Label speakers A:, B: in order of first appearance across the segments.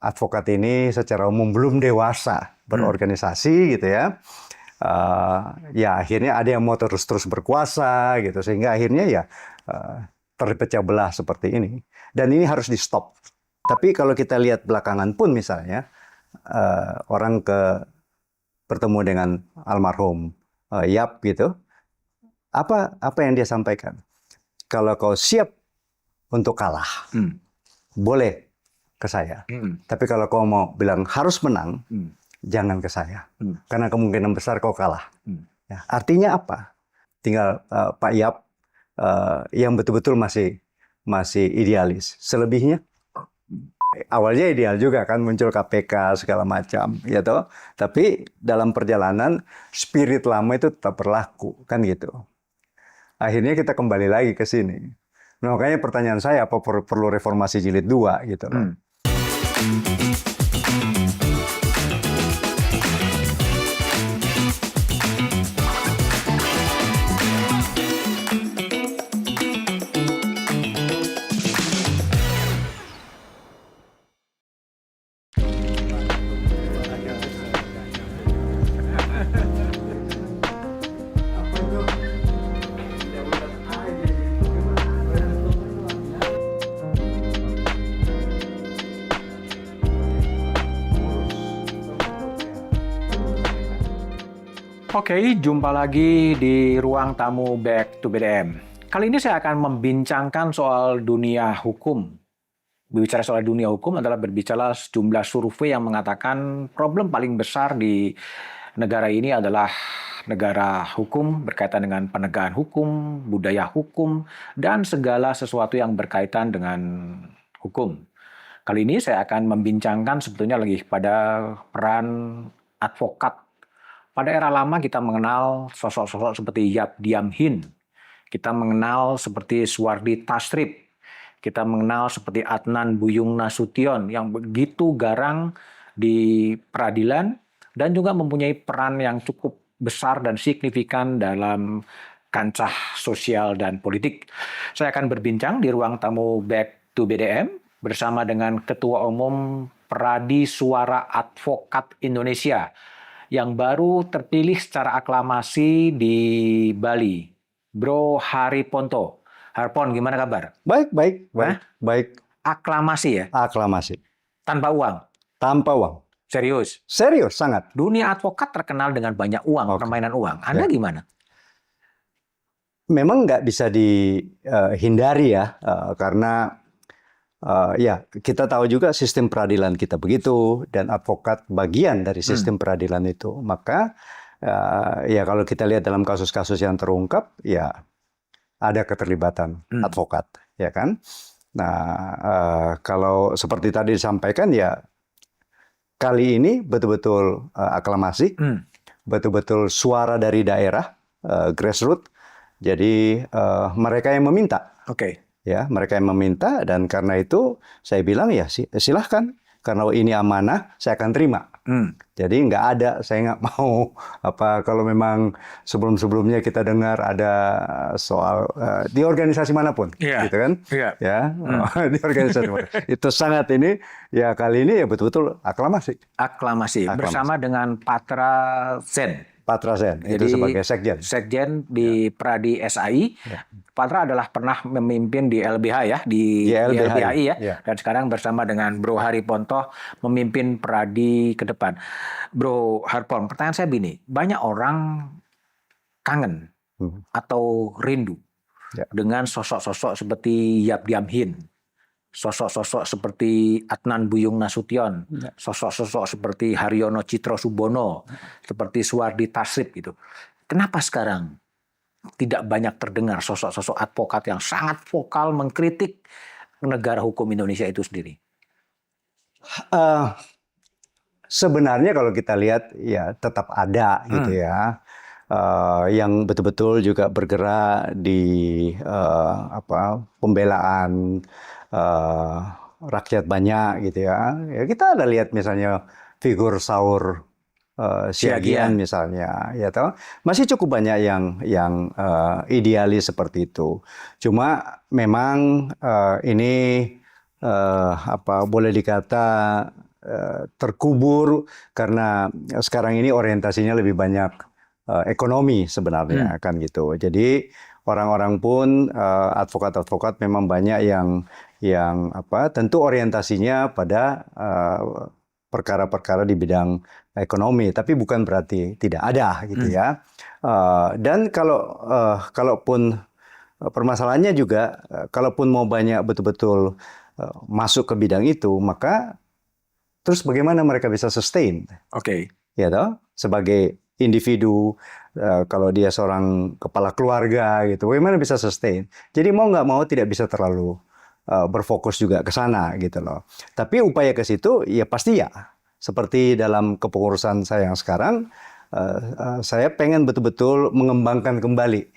A: advokat ini secara umum belum dewasa berorganisasi gitu ya. Ya akhirnya ada yang mau terus berkuasa gitu, sehingga akhirnya ya terpecah belah seperti ini. Dan ini harus di stop. Tapi kalau kita lihat belakangan pun misalnya orang bertemu dengan almarhum Yap gitu, apa yang dia sampaikan? Kalau kau siap untuk kalah, boleh ke saya. Tapi kalau kau mau bilang harus menang, jangan ke saya. Karena kemungkinan besar kau kalah. Ya, artinya apa? Tinggal Pak Yap yang betul-betul masih idealis. Selebihnya awalnya ideal juga kan, muncul KPK segala macam, ya toh. Tapi dalam perjalanan spirit lama itu tetap berlaku, kan gitu. Akhirnya kita kembali lagi ke sini. Nah, makanya pertanyaan saya, apa perlu reformasi jilid 2 gitu loh.
B: Oke, jumpa lagi di ruang tamu Back to BDM. Kali ini saya akan membincangkan soal dunia hukum. Berbicara soal dunia hukum adalah berbicara sejumlah survei yang mengatakan problem paling besar di negara ini adalah negara hukum, berkaitan dengan penegakan hukum, budaya hukum, dan segala sesuatu yang berkaitan dengan hukum. Kali ini saya akan membincangkan sebetulnya lagi pada peran advokat. Pada era lama kita mengenal sosok-sosok seperti Yap Diam Hin. Kita mengenal seperti Suwardi Tasrip. Kita mengenal seperti Adnan Buyung Nasution yang begitu garang di peradilan dan juga mempunyai peran yang cukup besar dan signifikan dalam kancah sosial dan politik. Saya akan berbincang di ruang tamu Back to BDM bersama dengan Ketua Umum Peradi Suara Advokat Indonesia yang baru terpilih secara aklamasi di Bali, Bro Hariponto. Harpon, gimana kabar?
A: Baik.
B: Aklamasi ya?
A: Aklamasi.
B: Tanpa uang?
A: Tanpa uang.
B: Serius?
A: Serius, sangat.
B: Dunia advokat terkenal dengan banyak uang, permainan uang. Anda gimana?
A: Memang nggak bisa dihindari ya, karena ya, kita tahu juga sistem peradilan kita begitu, dan advokat bagian dari sistem peradilan itu. Maka, ya kalau kita lihat dalam kasus-kasus yang terungkap, ya ada keterlibatan advokat, ya kan? Nah, kalau seperti tadi disampaikan, ya kali ini betul-betul aklamasi, betul-betul suara dari daerah, grassroots. Jadi mereka yang meminta. Ya, mereka yang meminta, dan karena itu saya bilang ya silahkan, karena ini amanah saya akan terima. Jadi nggak ada, saya nggak mau kalau memang sebelumnya kita dengar ada soal di organisasi manapun, gitu kan? Ya, di organisasi manapun. Itu sangat ini ya, kali ini ya betul-betul aklamasi.
B: Aklamasi bersama dengan Patra Sen.
A: Patra Sen itu sebagai sekjen
B: di Pradi SAI. Patra adalah pernah memimpin di LBH ya, di LBHI ya. Dan sekarang bersama dengan Bro Hariponto memimpin Pradi ke depan. Bro Harpon, pertanyaan saya begini, banyak orang kangen atau rindu dengan sosok-sosok seperti Yap Diam Hin, sosok-sosok seperti Adnan Buyung Nasution, sosok-sosok seperti Haryono Citro Subono, seperti Suwardi Tasrip gitu. Kenapa sekarang tidak banyak terdengar sosok-sosok advokat yang sangat vokal mengkritik negara hukum Indonesia itu sendiri?
A: Sebenarnya kalau kita lihat ya tetap ada gitu ya. Yang betul-betul juga bergerak di pembelaan rakyat banyak gitu ya. Ya kita ada lihat misalnya figur Saur Siagian misalnya, ya toh, masih cukup banyak yang idealis seperti itu. Cuma memang ini boleh dikata terkubur karena sekarang ini orientasinya lebih banyak ekonomi sebenarnya kan gitu. Jadi orang-orang pun advokat-advokat memang banyak yang tentu orientasinya pada perkara-perkara di bidang ekonomi, tapi bukan berarti tidak ada gitu ya. Dan kalaupun permasalahannya juga, kalaupun mau banyak betul-betul masuk ke bidang itu, maka terus bagaimana mereka bisa sustain?
B: Oke.
A: Ya toh, sebagai individu, kalau dia seorang kepala keluarga gitu, bagaimana bisa sustain? Jadi mau nggak mau tidak bisa terlalu berfokus juga ke sana gitu loh. Tapi upaya ke situ ya pasti ya. Seperti dalam kepengurusan saya yang sekarang, saya pengen betul-betul mengembangkan kembali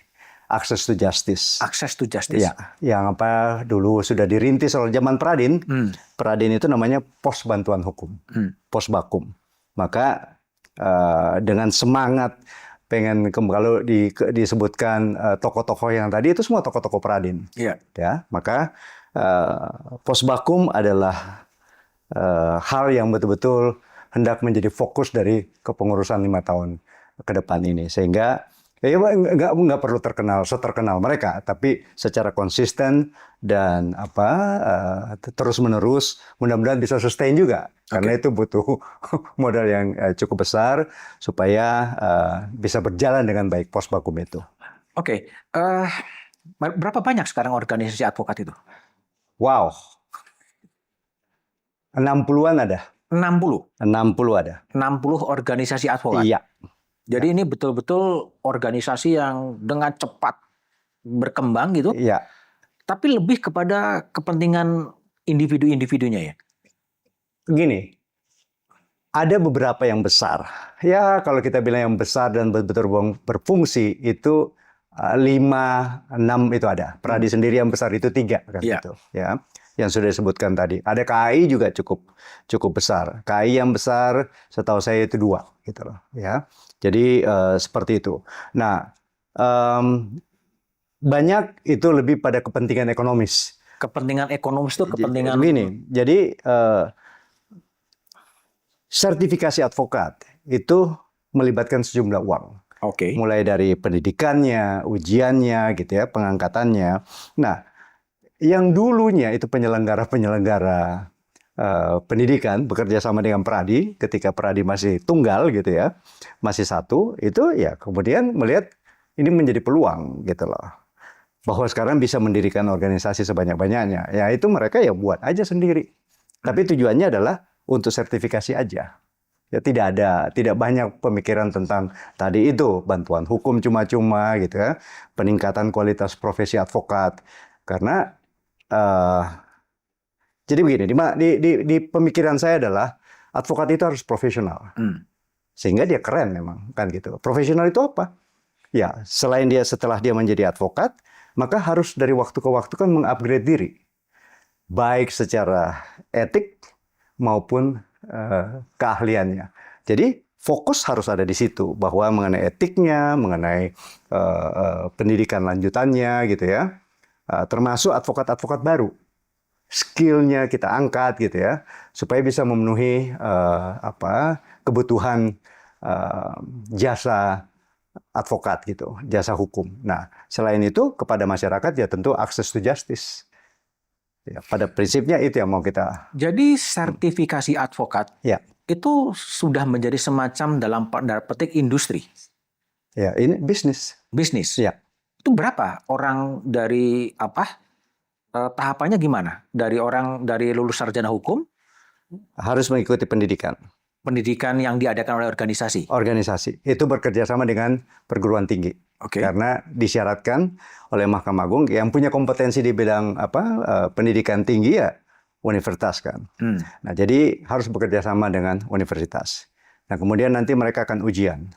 A: access to justice.
B: Access to justice.
A: Ya, yang dulu sudah dirintis oleh zaman Pradin. Pradin itu namanya Pos Bantuan Hukum, Posbakum. Maka dengan semangat pengen kalau disebutkan tokoh-tokoh yang tadi itu semua tokoh-tokoh Pradin.
B: Iya.
A: Ya, maka Posbakum adalah hal yang betul-betul hendak menjadi fokus dari kepengurusan 5 tahun ke depan ini, sehingga ya nggak perlu seterkenal mereka, tapi secara konsisten dan terus menerus, mudah-mudahan bisa sustain juga, karena itu butuh modal yang cukup besar supaya bisa berjalan dengan baik Posbakum itu.
B: Oke. Berapa banyak sekarang organisasi advokat itu?
A: Wow, 60-an ada.
B: 60
A: ada.
B: 60 organisasi advokat.
A: Iya.
B: Jadi ini betul-betul organisasi yang dengan cepat berkembang gitu.
A: Iya.
B: Tapi lebih kepada kepentingan individu-individunya ya.
A: Gini, ada beberapa yang besar. Ya kalau kita bilang yang besar dan betul-betul berfungsi itu 5, 6 itu ada. Pradi sendiri yang besar itu 3 kan gitu. Ya. Yang sudah disebutkan tadi. Ada KAI juga cukup besar. KAI yang besar setahu saya itu 2 gitu loh ya. Jadi seperti itu. Nah, banyak itu lebih pada kepentingan ekonomis.
B: Kepentingan ekonomis itu kepentingan
A: Gini, jadi sertifikasi advokat itu melibatkan sejumlah uang.
B: Oke.
A: Mulai dari pendidikannya, ujiannya gitu ya, pengangkatannya. Nah, yang dulunya itu penyelenggara pendidikan bekerja sama dengan Pradi ketika Pradi masih tunggal gitu ya, masih satu, itu ya kemudian melihat ini menjadi peluang gitu loh, bahwa sekarang bisa mendirikan organisasi sebanyak-banyaknya. Ya itu mereka ya buat aja sendiri. Tapi tujuannya adalah untuk sertifikasi aja. Ya tidak banyak pemikiran tentang tadi itu bantuan hukum cuma-cuma gitu ya, peningkatan kualitas profesi advokat. Karena jadi begini, di pemikiran saya adalah advokat itu harus profesional, sehingga dia keren memang kan gitu. Profesional itu apa? Ya selain setelah dia menjadi advokat, maka harus dari waktu ke waktu kan mengupgrade diri, baik secara etik maupun keahliannya. Jadi fokus harus ada di situ, bahwa mengenai etiknya, mengenai pendidikan lanjutannya gitu ya, termasuk advokat-advokat baru, skillnya kita angkat gitu ya, supaya bisa memenuhi kebutuhan jasa advokat gitu, jasa hukum. Nah, selain itu kepada masyarakat ya tentu access to justice. Ya, pada prinsipnya itu yang mau kita.
B: Jadi sertifikasi advokat
A: Ya.
B: itu sudah menjadi semacam dalam tanda petik industri.
A: Ya, ini bisnis.
B: Bisnis.
A: Ya.
B: Itu berapa orang dari tahapannya gimana? Dari lulus sarjana hukum?
A: Harus mengikuti pendidikan.
B: Pendidikan yang diadakan oleh organisasi.
A: Organisasi itu bekerja sama dengan perguruan tinggi.
B: Oke.
A: Karena disyaratkan oleh Mahkamah Agung yang punya kompetensi di bidang pendidikan tinggi ya universitas kan. Nah, jadi harus bekerja sama dengan universitas. Nah, kemudian nanti mereka akan ujian.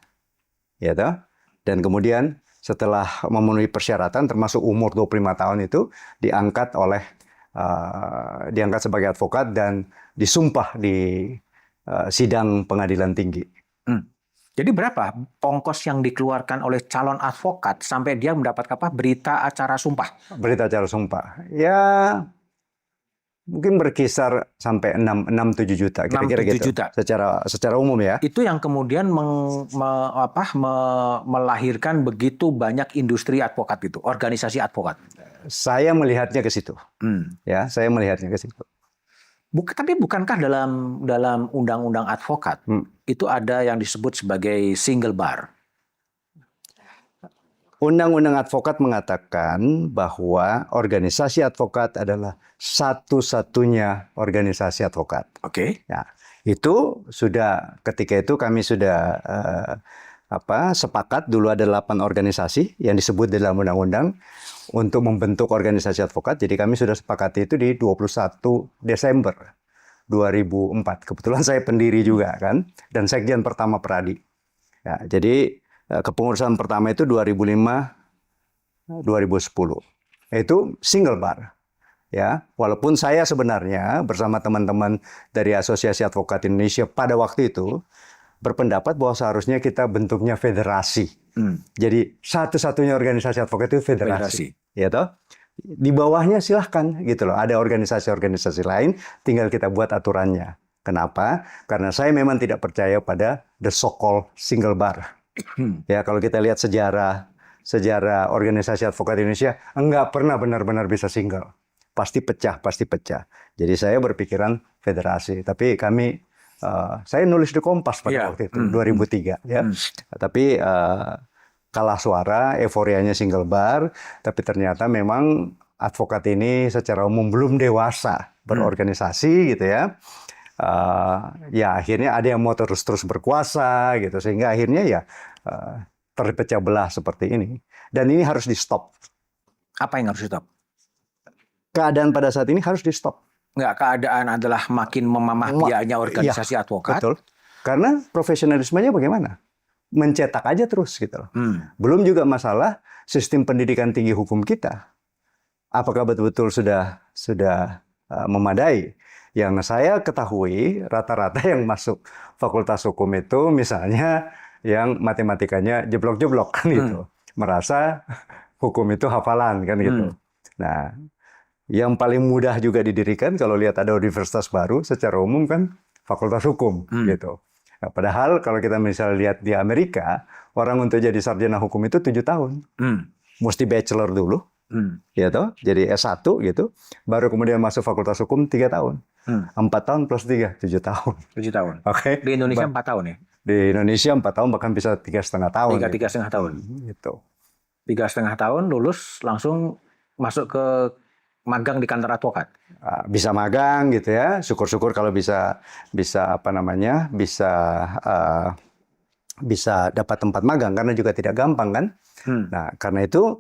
A: Ya toh? Dan kemudian setelah memenuhi persyaratan termasuk umur 25 tahun itu diangkat sebagai advokat dan disumpah di sidang pengadilan tinggi.
B: Jadi berapa ongkos yang dikeluarkan oleh calon advokat sampai dia mendapat berita acara sumpah?
A: Berita acara sumpah. Ya Mungkin berkisar sampai 6-7 juta, kira-kira
B: 6-7
A: gitu.
B: juta.
A: Secara umum ya.
B: Itu yang kemudian melahirkan begitu banyak industri advokat itu, organisasi advokat.
A: Saya melihatnya ke situ. Ya, saya melihatnya ke situ.
B: Tapi bukankah dalam undang-undang advokat itu ada yang disebut sebagai single bar?
A: Undang-undang advokat mengatakan bahwa organisasi advokat adalah satu-satunya organisasi advokat.
B: Oke.
A: Ya, itu sudah ketika itu kami sudah sepakat dulu ada 8 organisasi yang disebut di dalam undang-undang untuk membentuk organisasi advokat. Jadi kami sudah sepakati itu di 21 Desember 2004. Kebetulan saya pendiri juga kan dan sekjen pertama Peradi. Ya, jadi kepengurusan pertama itu 2005-2010. Itu single bar. Ya, walaupun saya sebenarnya bersama teman-teman dari Asosiasi Advokat Indonesia pada waktu itu berpendapat bahwa seharusnya kita bentuknya federasi. Jadi satu-satunya organisasi advokat itu federasi. Ya toh? Di bawahnya silahkan gitu loh. Ada organisasi-organisasi lain, tinggal kita buat aturannya. Kenapa? Karena saya memang tidak percaya pada the so-called single bar. Ya, kalau kita lihat sejarah organisasi advokat Indonesia, enggak pernah benar-benar bisa single. Pasti pecah. Jadi saya berpikiran federasi. Tapi kami, saya nulis di Kompas pada waktu itu, 2003. Ya. Tapi kalah suara, euforianya single bar. Tapi ternyata memang advokat ini secara umum belum dewasa berorganisasi gitu ya. Ya akhirnya ada yang mau terus berkuasa gitu sehingga akhirnya ya terpecah belah seperti ini dan ini harus di stop.
B: Apa yang harus di stop?
A: Keadaan pada saat ini harus di stop.
B: Nggak, keadaan adalah makin memamah biayanya organisasi advokat.
A: Betul. Karena profesionalismenya bagaimana? Mencetak aja terus gitu loh. Belum juga masalah sistem pendidikan tinggi hukum kita. Apakah betul-betul sudah memadai? Yang saya ketahui rata-rata yang masuk fakultas hukum itu misalnya yang matematikanya jeblok-jeblok kan gitu. Merasa hukum itu hafalan kan gitu. Nah, yang paling mudah juga didirikan kalau lihat ada universitas baru secara umum kan fakultas hukum gitu. Nah, padahal kalau kita misalnya lihat di Amerika, orang untuk jadi sarjana hukum itu 7 tahun. Mesti bachelor dulu. Gitu, jadi S1 gitu, baru kemudian masuk fakultas hukum 3 tahun. 4 tahun plus 3, 7 tahun.
B: 7 tahun.
A: Oke.
B: Di Indonesia 4 tahun ya?
A: Di Indonesia 4 tahun bahkan bisa 3,5 tahun.
B: 3,5 tahun.
A: Gitu.
B: 3,5 tahun lulus langsung masuk ke magang di kantor advokat.
A: Bisa magang gitu ya. Syukur-syukur kalau bisa dapat tempat magang karena juga tidak gampang kan. Nah, karena itu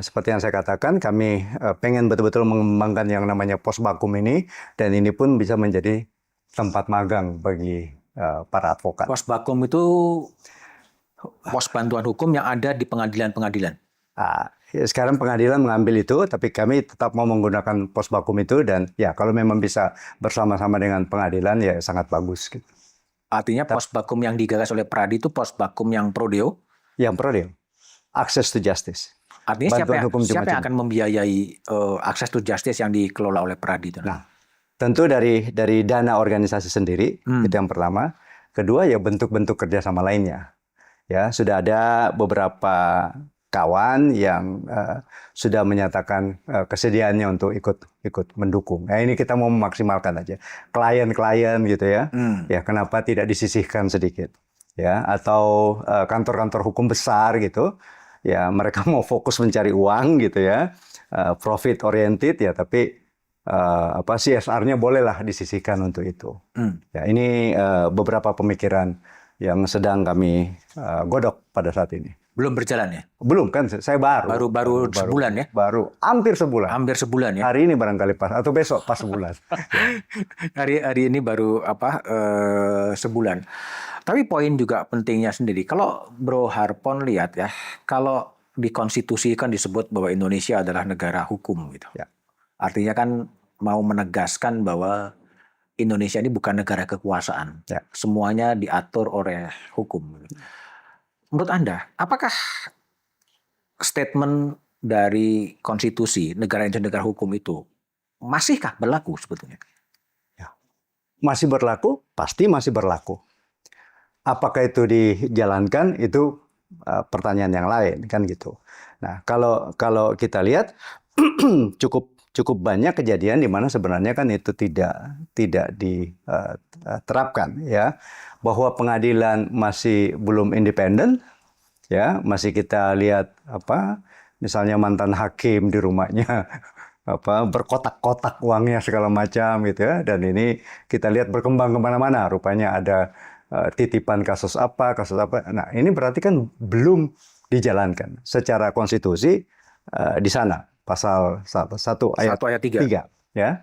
A: seperti yang saya katakan, kami pengen betul-betul mengembangkan yang namanya pos bakum ini, dan ini pun bisa menjadi tempat magang bagi para advokat.
B: Pos bakum itu pos bantuan hukum yang ada di pengadilan-pengadilan.
A: Sekarang pengadilan mengambil itu, tapi kami tetap mau menggunakan pos bakum itu, dan ya kalau memang bisa bersama-sama dengan pengadilan ya sangat bagus. Gitu.
B: Artinya pos bakum yang digagas oleh Peradi itu pos bakum yang prodeo?
A: Yang prodeo. Access to justice.
B: Artinya siapa yang akan membiayai access to justice yang dikelola oleh Peradi itu?
A: Nah, tentu dari dana organisasi sendiri, itu yang pertama. Kedua ya bentuk-bentuk kerjasama lainnya. Ya, sudah ada beberapa kawan yang sudah menyatakan kesediaannya untuk ikut mendukung. Nah, ini kita mau memaksimalkan aja. Klien-klien gitu ya. Ya, kenapa tidak disisihkan sedikit? Ya, atau kantor-kantor hukum besar gitu. Ya, mereka mau fokus mencari uang gitu ya, profit oriented ya, tapi CSR-nya bolehlah disisihkan untuk itu. Ya, ini beberapa pemikiran yang sedang kami godok pada saat ini.
B: Belum berjalan ya?
A: Belum kan, saya baru
B: sebulan ya?
A: Baru hampir sebulan.
B: Hampir sebulan ya?
A: Hari ini barangkali pas atau besok pas sebulan.
B: Hari ini baru sebulan. Tapi poin juga pentingnya sendiri. Kalau Bro Harpon lihat ya, kalau di konstitusi kan disebut bahwa Indonesia adalah negara hukum gitu.
A: Ya.
B: Artinya kan mau menegaskan bahwa Indonesia ini bukan negara kekuasaan.
A: Ya.
B: Semuanya diatur oleh hukum. Menurut Anda, apakah statement dari konstitusi negara Indonesia negara hukum itu masihkah berlaku sebetulnya?
A: Masih berlaku, pasti masih berlaku. Apakah itu dijalankan, itu pertanyaan yang lain, kan gitu. Nah, kalau kita lihat cukup banyak kejadian di mana sebenarnya kan itu tidak diterapkan, ya, bahwa pengadilan masih belum independen, ya, masih kita lihat misalnya mantan hakim di rumahnya berkotak-kotak uangnya segala macam gitu ya, dan ini kita lihat berkembang kemana-mana, rupanya ada titipan kasus apa. Nah, ini berarti kan belum dijalankan secara konstitusi di sana pasal 1 ayat 3 ya,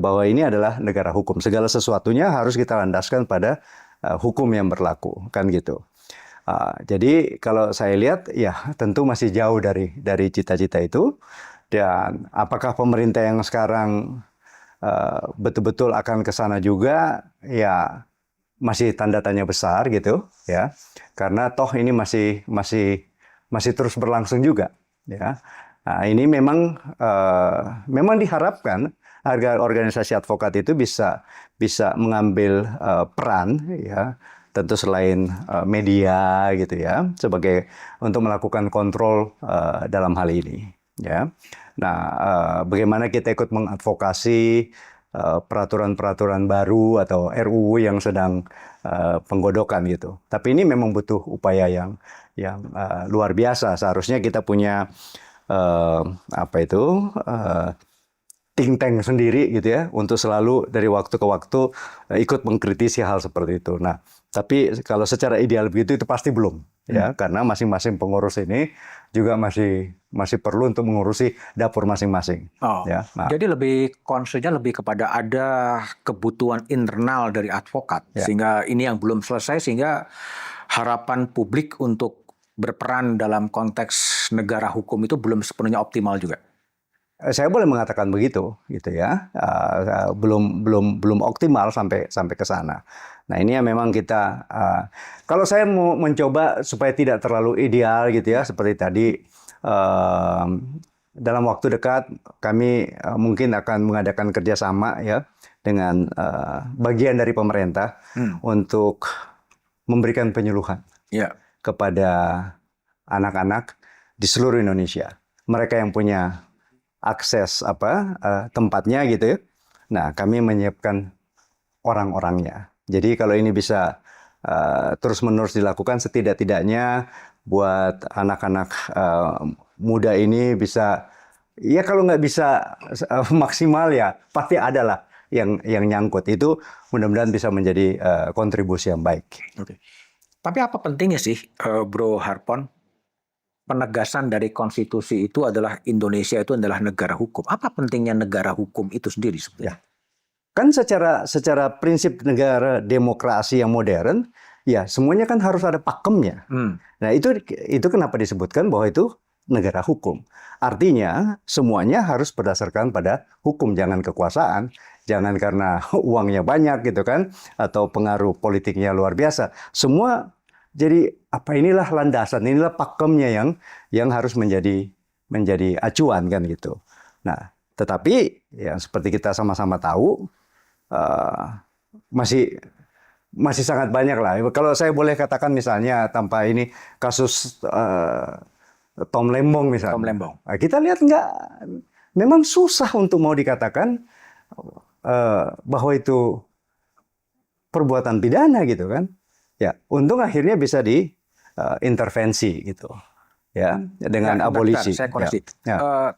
A: bahwa ini adalah negara hukum, segala sesuatunya harus kita landaskan pada hukum yang berlaku, kan gitu. Jadi kalau saya lihat ya tentu masih jauh dari cita-cita itu, dan apakah pemerintah yang sekarang betul-betul akan ke sana juga, ya masih tanda tanya besar gitu ya, karena toh ini masih terus berlangsung juga ya. Nah, ini memang diharapkan agar organisasi advokat itu bisa mengambil peran, ya, tentu selain media gitu ya, sebagai untuk melakukan kontrol dalam hal ini, ya. Nah, bagaimana kita ikut mengadvokasi peraturan-peraturan baru atau RUU yang sedang penggodokan gitu. Tapi ini memang butuh upaya yang luar biasa. Seharusnya kita punya think tank sendiri gitu ya, untuk selalu dari waktu ke waktu ikut mengkritisi hal seperti itu. Nah, tapi kalau secara ideal begitu itu pasti belum, ya, karena masing-masing pengurus ini juga masih perlu untuk mengurusi dapur masing-masing. Ya. Nah,
B: jadi concernnya lebih kepada ada kebutuhan internal dari advokat,
A: ya,
B: sehingga ini yang belum selesai, sehingga harapan publik untuk berperan dalam konteks negara hukum itu belum sepenuhnya optimal juga.
A: Saya boleh mengatakan begitu, gitu ya, belum optimal sampai ke sana. Nah, ini yang memang kita, kalau saya mau mencoba supaya tidak terlalu ideal, gitu ya, seperti tadi, dalam waktu dekat kami mungkin akan mengadakan kerjasama ya dengan bagian dari pemerintah untuk memberikan penyuluhan kepada anak-anak di seluruh Indonesia. Mereka yang punya akses tempatnya gitu ya. Nah, kami menyiapkan orang-orangnya. Jadi kalau ini bisa terus-menerus dilakukan, setidak-tidaknya buat anak-anak muda ini bisa, ya kalau nggak bisa maksimal ya pasti ada lah yang nyangkut. Itu mudah-mudahan bisa menjadi kontribusi yang baik.
B: Oke. Tapi apa pentingnya sih, Bro Harpon, penegasan dari konstitusi itu adalah Indonesia itu adalah negara hukum. Apa pentingnya negara hukum itu sendiri sebetulnya?
A: Ya. Kan secara prinsip negara demokrasi yang modern, ya semuanya kan harus ada pakemnya. Nah, itu kenapa disebutkan bahwa itu negara hukum. Artinya semuanya harus berdasarkan pada hukum, jangan kekuasaan, jangan karena uangnya banyak gitu kan, atau pengaruh politiknya luar biasa. Semua jadi inilah landasan, inilah pakemnya yang harus menjadi acuan kan gitu. Nah, tetapi yang seperti kita sama-sama tahu, masih sangat banyak lah. Kalau saya boleh katakan misalnya tanpa ini kasus Tom Lembong misalnya.
B: Tom Lembong.
A: Nah, kita lihat memang susah untuk mau dikatakan bahwa itu perbuatan pidana gitu kan. Ya, untung akhirnya bisa diintervensi gitu. Ya, dengan abolisi.
B: Saya koreksi.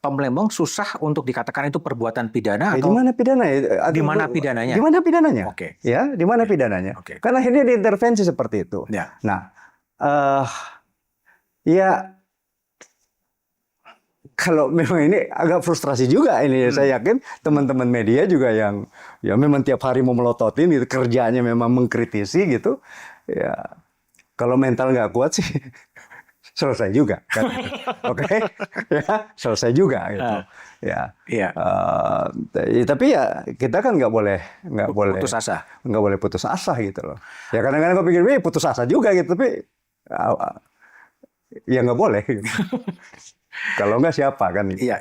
B: Tom Lembong susah untuk dikatakan itu perbuatan pidana
A: atau
B: di mana
A: pidana? Di mana pidananya? Di mana pidananya?
B: Oke.
A: Ya, di mana pidananya?
B: Oke.
A: Kan akhirnya diintervensi seperti itu.
B: Ya.
A: Nah, ya kalau memang ini agak frustrasi juga ini, saya yakin teman-teman media juga yang ya memang tiap hari mau melototin gitu, kerjanya memang mengkritisi gitu. Ya, kalau mental nggak kuat sih selesai juga kan. Oke. Ya, selesai juga gitu. Ya.
B: Iya.
A: Tapi ya kita kan nggak boleh
B: putus asa.
A: Nggak boleh putus asa gitu loh. Ya kadang-kadang gue pikir putus asa juga gitu, tapi ya nggak boleh gitu. Kalau nggak siapa kan?
B: Iya.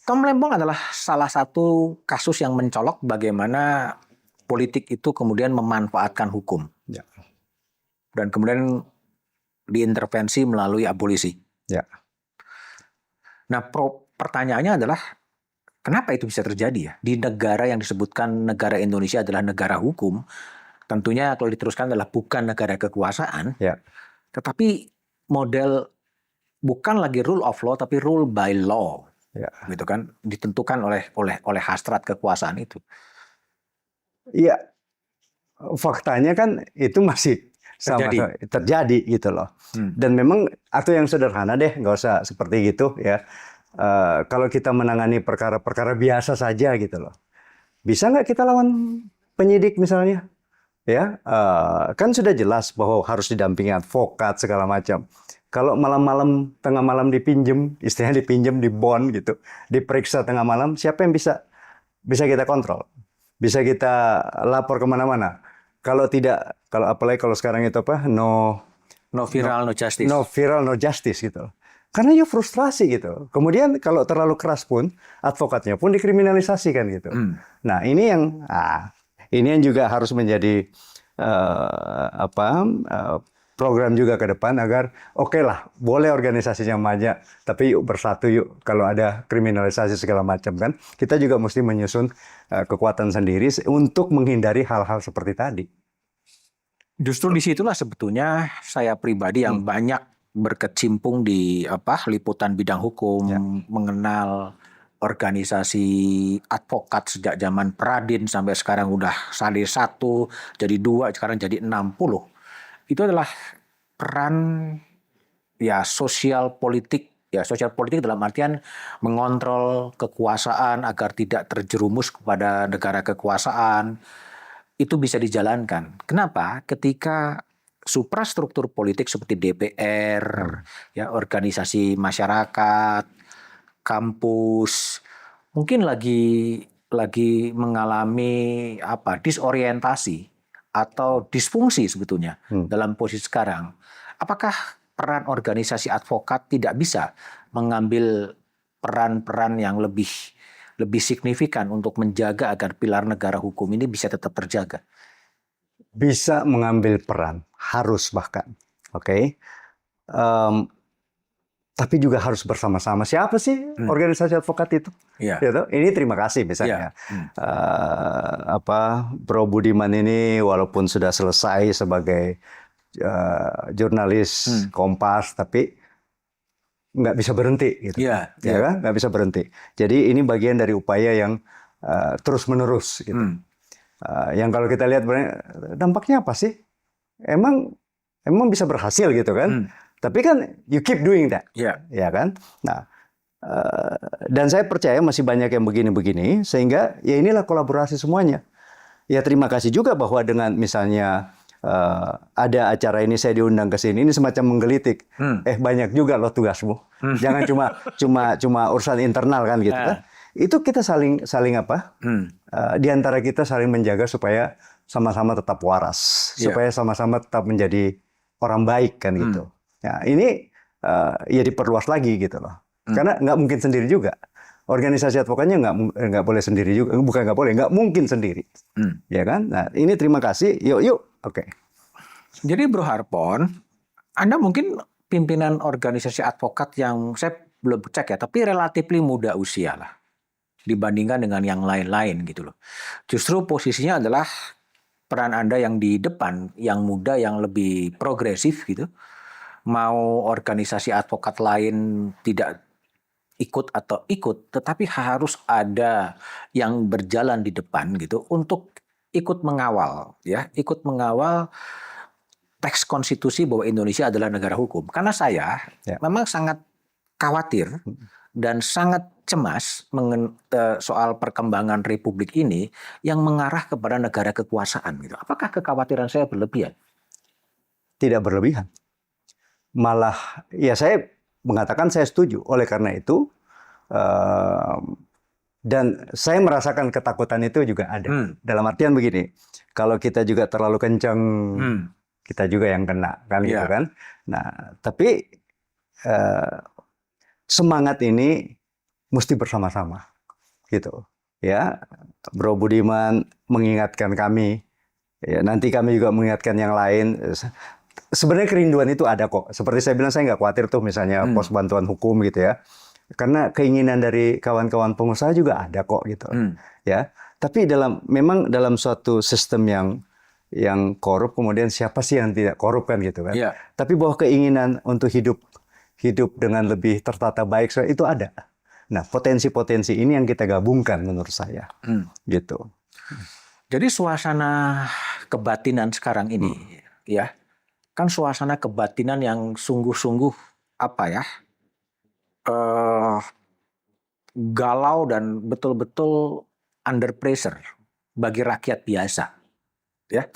B: Tom Lembong adalah salah satu kasus yang mencolok bagaimana politik itu kemudian memanfaatkan hukum
A: Ya.
B: dan kemudian diintervensi melalui abolisi.
A: Ya.
B: Nah, pertanyaannya adalah kenapa itu bisa terjadi ya? Di negara yang disebutkan negara Indonesia adalah negara hukum, tentunya kalau diteruskan adalah bukan negara kekuasaan,
A: Ya.
B: tetapi model bukan lagi rule of law tapi rule by law.
A: Ya.
B: Gitu kan, ditentukan oleh hasrat kekuasaan itu.
A: Iya, faktanya kan itu masih sama terjadi gitu loh. Dan memang atau yang sederhana deh, nggak usah seperti gitu ya. Kalau kita menangani perkara-perkara biasa saja gitu loh, bisa nggak kita lawan penyidik misalnya? Ya, kan sudah jelas bahwa harus didampingi advokat segala macam. Kalau malam-malam, tengah malam dipinjem, istilahnya dipinjem di bond gitu, diperiksa tengah malam, siapa yang bisa kita kontrol? Bisa kita lapor kemana-mana? Kalau tidak, apalagi kalau sekarang itu apa? No
B: viral, no justice.
A: No viral, no justice gitu. Karena ya frustrasi gitu. Kemudian kalau terlalu keras pun, advokatnya pun dikriminalisasi kan gitu. Nah ini yang juga harus menjadi program juga ke depan agar oke lah, boleh organisasinya banyak, tapi yuk bersatu yuk. Kalau ada kriminalisasi segala macam kan, kita juga mesti menyusun kekuatan sendiri untuk menghindari hal-hal seperti tadi.
B: Justru disitulah sebetulnya saya pribadi yang banyak berkecimpung di liputan bidang hukum, mengenal organisasi advokat sejak zaman Pradin sampai sekarang udah dari 1 jadi 2 sekarang jadi 60. Itu adalah peran sosial politik dalam artian mengontrol kekuasaan agar tidak terjerumus kepada negara kekuasaan. Itu bisa dijalankan. Kenapa? Ketika suprastruktur politik seperti DPR, organisasi masyarakat, kampus, mungkin lagi mengalami disorientasi atau disfungsi sebetulnya dalam posisi sekarang. Apakah peran organisasi advokat tidak bisa mengambil peran-peran yang lebih signifikan untuk menjaga agar pilar negara hukum ini bisa tetap terjaga?
A: Bisa mengambil peran, harus bahkan. Oke. Tapi juga harus bersama-sama. Siapa sih organisasi advokat itu? Gitu? Ini terima kasih misalnya. Bro Budiman ini walaupun sudah selesai sebagai jurnalis Kompas, tapi nggak bisa berhenti, gitu. Kan? Nggak bisa berhenti. Jadi ini bagian dari upaya yang terus-menerus, gitu. Yang kalau kita lihat dampaknya apa sih? Emang bisa berhasil gitu kan? Tapi kan you keep doing that, ya kan? Nah, dan saya percaya masih banyak yang begini-begini, sehingga ya inilah kolaborasi semuanya. Ya terima kasih juga bahwa dengan misalnya ada acara ini saya diundang ke sini, ini semacam menggelitik. Banyak juga loh tugasmu. Jangan cuma urusan internal kan gitu kan. Itu kita saling di antara kita saling menjaga supaya sama-sama tetap waras, supaya sama-sama tetap menjadi orang baik kan gitu. Ya, ini ya diperluas lagi gitu loh. Karena nggak mungkin sendiri juga. Organisasi advokatnya nggak boleh sendiri juga. Bukan nggak boleh, nggak mungkin sendiri. Ya kan? Nah, ini terima kasih. Yuk. Oke.
B: Jadi Bro Harpon, Anda mungkin pimpinan organisasi advokat yang saya belum cek ya, tapi relatif muda usia lah dibandingkan dengan yang lain-lain gitu loh. Justru posisinya adalah peran Anda yang di depan, yang muda, yang lebih progresif gitu. Mau organisasi advokat lain tidak ikut atau ikut, tetapi harus ada yang berjalan di depan gitu untuk ikut mengawal teks konstitusi bahwa Indonesia adalah negara hukum. Karena saya memang sangat khawatir dan sangat cemas soal perkembangan republik ini yang mengarah kepada negara kekuasaan gitu. Apakah kekhawatiran saya berlebihan?
A: Tidak berlebihan. Malah ya saya mengatakan saya setuju. Oleh karena itu dan saya merasakan ketakutan itu juga ada. Dalam artian begini, kalau kita juga terlalu kencang, kita juga yang kena kan gitu kan. Nah, tapi semangat ini mesti bersama-sama gitu ya. Bro Budiman mengingatkan kami, ya, nanti kami juga mengingatkan yang lain. Sebenarnya kerinduan itu ada kok. Seperti saya bilang, saya nggak khawatir tuh misalnya pos bantuan hukum gitu ya. Karena keinginan dari kawan-kawan pengusaha juga ada kok gitu. Ya. Tapi memang dalam suatu sistem yang korup, kemudian siapa sih yang tidak korup kan gitu kan.
B: Yeah.
A: Tapi bahwa keinginan untuk hidup dengan lebih tertata baik itu ada. Nah, potensi-potensi ini yang kita gabungkan menurut saya. Gitu.
B: Jadi suasana kebatinan sekarang ini ya, kan suasana kebatinan yang sungguh-sungguh apa ya? Galau dan betul-betul under pressure bagi rakyat biasa. Ya.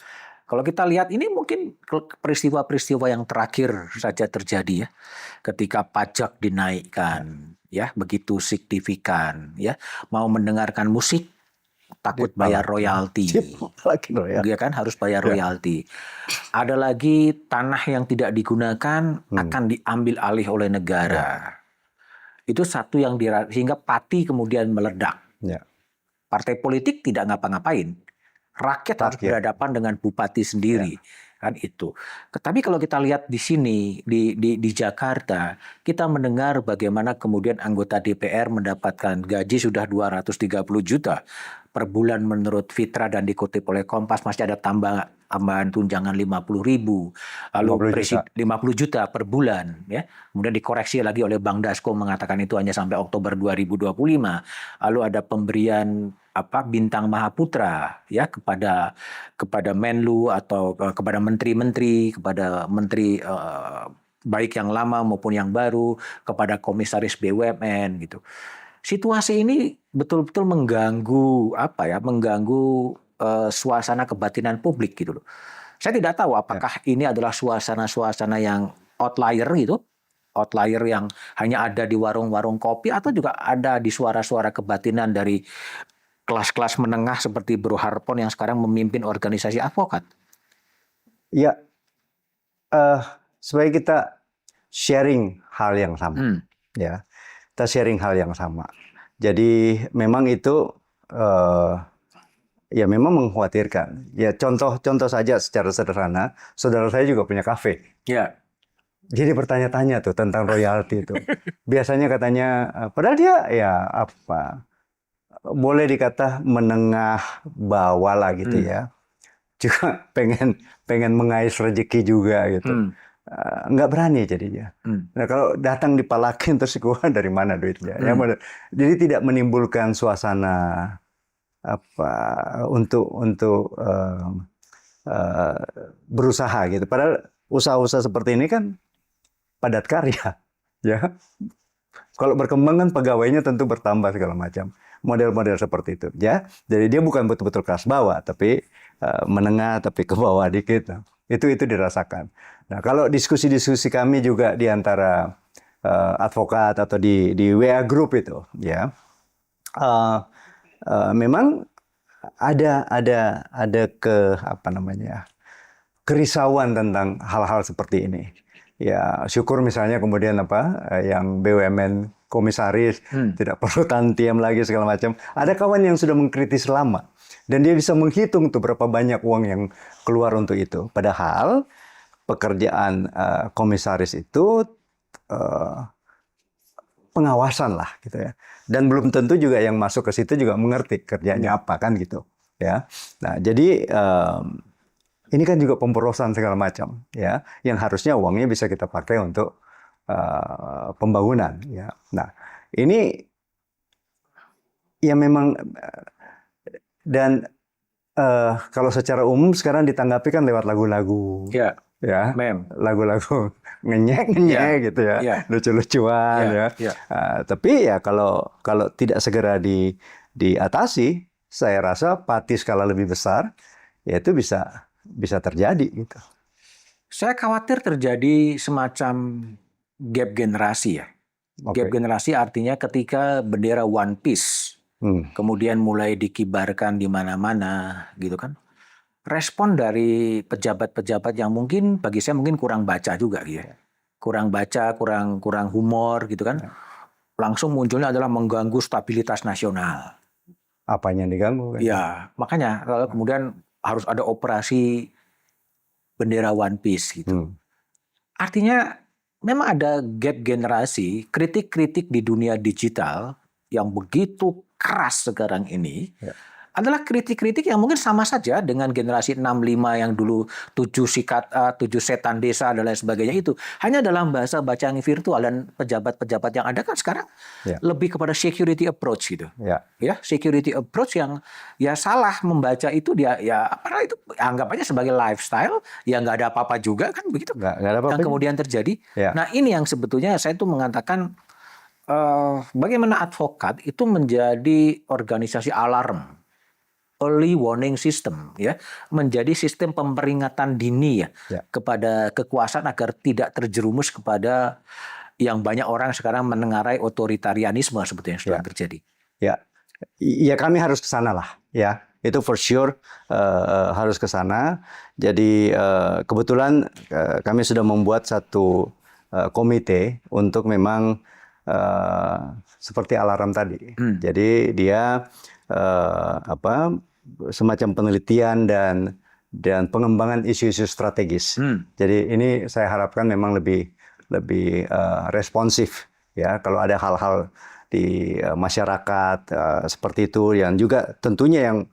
B: Kalau kita lihat ini mungkin peristiwa-peristiwa yang terakhir saja terjadi ya. Ketika pajak dinaikkan ya, begitu signifikan ya. Mau mendengarkan musik takut bayar royalti. Ya kan, harus bayar royalti. Ada lagi tanah yang tidak digunakan akan diambil alih oleh negara. Itu satu yang sehingga Pati kemudian meledak. Partai politik tidak ngapa-ngapain. Rakyat harus berhadapan dengan bupati sendiri. Kan itu. Tapi kalau kita lihat di sini di Jakarta, kita mendengar bagaimana kemudian anggota DPR mendapatkan gaji sudah 230 juta per bulan menurut Fitra, dan dikutip oleh Kompas masih ada tambahan tunjangan 50.000, lalu 50 juta per bulan ya. Kemudian dikoreksi lagi oleh Bang Dasko mengatakan itu hanya sampai Oktober 2025. Lalu ada pemberian bintang Mahaputra ya kepada Menlu atau kepada menteri-menteri, kepada menteri baik yang lama maupun yang baru, kepada komisaris BUMN gitu. Situasi ini betul-betul mengganggu suasana kebatinan publik gitu loh. Saya tidak tahu apakah ini adalah suasana-suasana yang outlier gitu, outlier yang hanya ada di warung-warung kopi, atau juga ada di suara-suara kebatinan dari kelas-kelas menengah seperti Bro Harpon yang sekarang memimpin organisasi advokat.
A: Ya, supaya kita sharing hal yang sama, ya. Kita sharing hal yang sama. Jadi memang itu ya memang mengkhawatirkan. Ya contoh saja secara sederhana, saudara saya juga punya kafe.
B: Ya.
A: Jadi bertanya-tanya tuh tentang royalti itu. Biasanya katanya, padahal dia ya boleh dikata menengah bawah lah gitu ya. Juga pengen mengais rezeki juga gitu. Nggak berani jadinya. Nah kalau datang dipalakin terus keluar dari mana duitnya? Jadi tidak menimbulkan suasana untuk berusaha gitu. Padahal usaha-usaha seperti ini kan padat karya, ya. Kalau berkembang kan pegawainya tentu bertambah segala macam. Model-model seperti itu, ya. Jadi dia bukan betul-betul kelas bawah, tapi menengah, tapi ke bawah dikit. Itu dirasakan. Nah, kalau diskusi-diskusi kami juga di antara advokat atau di WA group itu, ya, memang ada kerisauan tentang hal-hal seperti ini. Ya, syukur misalnya kemudian yang BUMN komisaris tidak perlu tantiem lagi segala macam. Ada kawan yang sudah mengkritis lama. Dan dia bisa menghitung tuh berapa banyak uang yang keluar untuk itu. Padahal pekerjaan komisaris itu pengawasan lah gitu ya. Dan belum tentu juga yang masuk ke situ juga mengerti kerjanya apa kan gitu ya. Nah, jadi ini kan juga pemborosan segala macam ya, yang harusnya uangnya bisa kita pakai untuk pembangunan ya. Nah, ini ya memang. Dan kalau secara umum sekarang ditanggapi kan lewat lagu-lagu, ya, lagu-lagu ngenyek gitu ya, lucu-lucuan ya. Tapi ya kalau tidak segera diatasi, saya rasa Pati skala lebih besar, ya itu bisa terjadi gitu.
B: Saya khawatir terjadi semacam gap generasi ya. Gap generasi artinya ketika bendera One Piece kemudian mulai dikibarkan di mana-mana gitu kan. Respon dari pejabat-pejabat yang mungkin bagi saya mungkin kurang baca juga gitu. Kurang baca, kurang humor gitu kan. langsung munculnya adalah mengganggu stabilitas nasional.
A: Apanya yang diganggu kan?
B: Ya, makanya lalu kemudian harus ada operasi bendera One Piece gitu. Artinya memang ada gap generasi, kritik-kritik di dunia digital yang begitu keras sekarang ini adalah kritik-kritik yang mungkin sama saja dengan generasi 65 yang dulu 7 setan desa dan lain sebagainya itu. Hanya dalam bahasa bacaan virtual dan pejabat-pejabat yang ada kan sekarang lebih kepada security approach gitu. Ya, security approach yang ya salah membaca itu dia ya apa itu anggap aja sebagai lifestyle, ya nggak ada apa-apa juga kan begitu.
A: Nggak ada apa-apa.
B: Yang kemudian terjadi. Nah, ini yang sebetulnya saya tuh mengatakan bagaimana advokat itu menjadi organisasi alarm, early warning system, ya, menjadi sistem peringatan dini kepada kekuasaan agar tidak terjerumus kepada yang banyak orang sekarang menengarai otoritarianisme seperti yang sudah terjadi.
A: Ya kami harus ke sana lah, ya. Itu for sure harus ke sana. Jadi kebetulan kami sudah membuat satu komite untuk memang seperti alarm tadi. Jadi dia semacam penelitian dan pengembangan isu-isu strategis. Jadi ini saya harapkan memang lebih responsif, ya, kalau ada hal-hal di masyarakat seperti itu, yang juga tentunya yang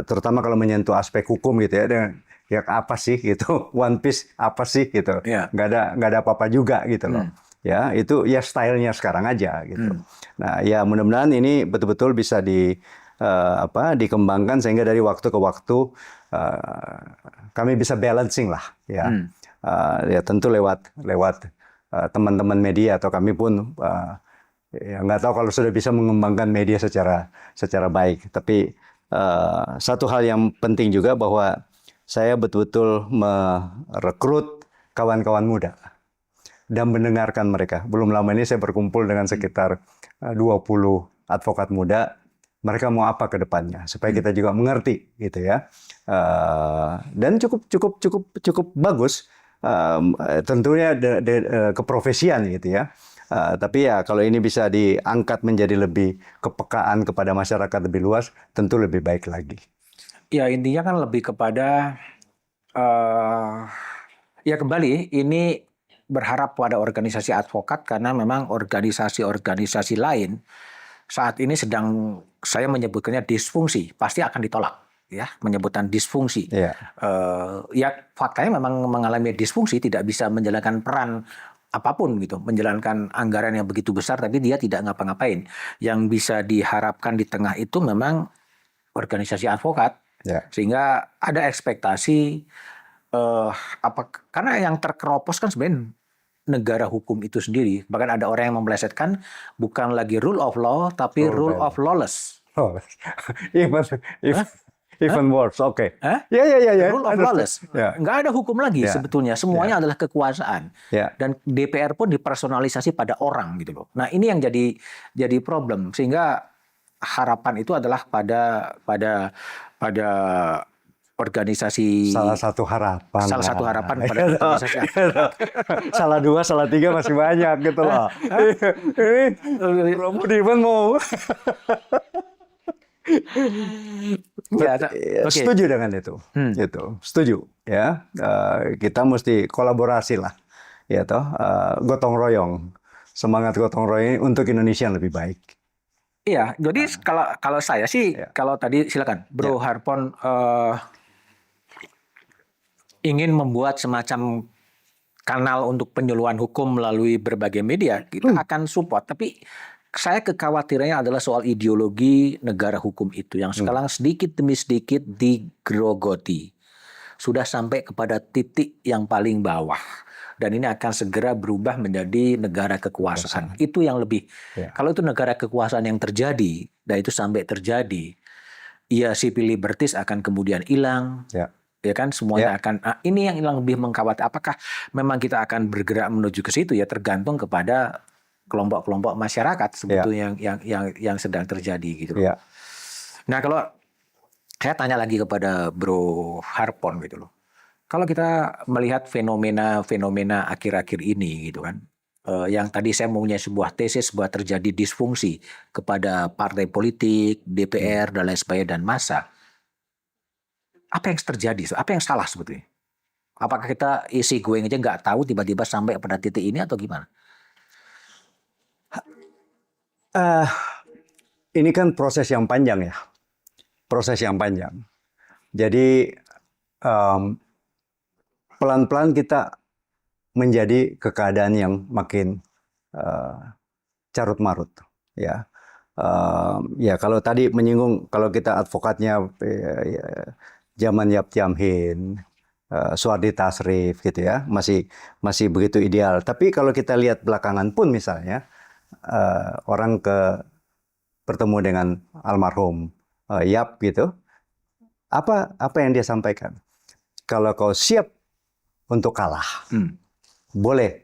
A: terutama kalau menyentuh aspek hukum gitu ya, ya apa sih gitu, One Piece apa sih gitu, nggak ada apa-apa juga gitu loh. Ya, itu ya stylenya sekarang aja gitu. Nah, ya mudah-mudahan ini betul-betul bisa dikembangkan sehingga dari waktu ke waktu kami bisa balancing lah, ya. Ya tentu lewat teman-teman media atau kami pun ya nggak tahu kalau sudah bisa mengembangkan media secara baik. Tapi satu hal yang penting juga bahwa saya betul-betul merekrut kawan-kawan muda dan mendengarkan mereka. Belum lama ini saya berkumpul dengan sekitar 20 advokat muda. Mereka mau apa ke depannya supaya kita juga mengerti gitu ya. Dan cukup bagus. Tentunya keprofesian gitu ya. Tapi ya kalau ini bisa diangkat menjadi lebih kepekaan kepada masyarakat lebih luas, tentu lebih baik lagi.
B: Ya intinya kan lebih kepada ya kembali ini berharap pada organisasi advokat karena memang organisasi-organisasi lain saat ini sedang saya menyebutkannya disfungsi, pasti akan ditolak. Ya, menyebutkan disfungsi. Ya faktanya memang mengalami disfungsi, tidak bisa menjalankan peran apapun gitu, menjalankan anggaran yang begitu besar tapi dia tidak ngapa-ngapain. Yang bisa diharapkan di tengah itu memang organisasi advokat, sehingga ada ekspektasi karena yang terkeropos kan sebenarnya negara hukum itu sendiri. Bahkan ada orang yang memplesetkan bukan lagi rule of law tapi rule of lawless.
A: Even worse, oke.
B: Ya. Rule of lawless. Nggak ada hukum lagi sebetulnya. Semuanya adalah kekuasaan. Dan DPR pun dipersonalisasi pada orang gitu loh. Nah ini yang jadi problem. Sehingga harapan itu adalah pada organisasi.
A: Salah satu harapan pada organisasi. Salah dua, salah tiga masih banyak gitu loh. Ini Romo Diman mau. Setuju dengan itu. Setuju ya. Kita mesti kolaborasi lah, ya toh, gotong royong, semangat gotong royong untuk Indonesia yang lebih baik.
B: Iya, jadi kalau saya sih, kalau tadi silakan Bro Harpon ingin membuat semacam kanal untuk penyuluhan hukum melalui berbagai media, kita akan support. Tapi saya kekhawatirannya adalah soal ideologi negara hukum itu yang sekarang sedikit demi sedikit digerogoti. Sudah sampai kepada titik yang paling bawah. Dan ini akan segera berubah menjadi negara kekuasaan. Itu yang lebih. Kalau itu negara kekuasaan yang terjadi, dan itu sampai terjadi, ya civil liberties akan kemudian hilang. Ya kan, semuanya akan. Ini yang lebih mengkhawatirkan. Apakah memang kita akan bergerak menuju ke situ? Ya tergantung kepada kelompok-kelompok masyarakat sebetulnya yang sedang terjadi gitu loh. Nah kalau saya tanya lagi kepada Bro Harpon gitu loh. Kalau kita melihat fenomena akhir-akhir ini gitu kan, yang tadi saya mempunyai sebuah tesis bahwa terjadi disfungsi kepada partai politik, DPR dan lain sebagainya dan massa. Apa yang terjadi? Apa yang salah sebetulnya? Apakah kita isi going aja nggak tahu tiba-tiba sampai pada titik ini atau gimana?
A: Eh, ini kan proses yang panjang ya, proses yang panjang. Jadi pelan-pelan kita menjadi ke keadaan yang makin carut marut, ya. Ya kalau tadi menyinggung kalau kita advokatnya zaman Yap Thiam Hien, Suhardi Tasrif gitu ya, masih begitu ideal. Tapi kalau kita lihat belakangan pun misalnya orang bertemu dengan almarhum Yap gitu, apa yang dia sampaikan? Kalau kau siap untuk kalah, boleh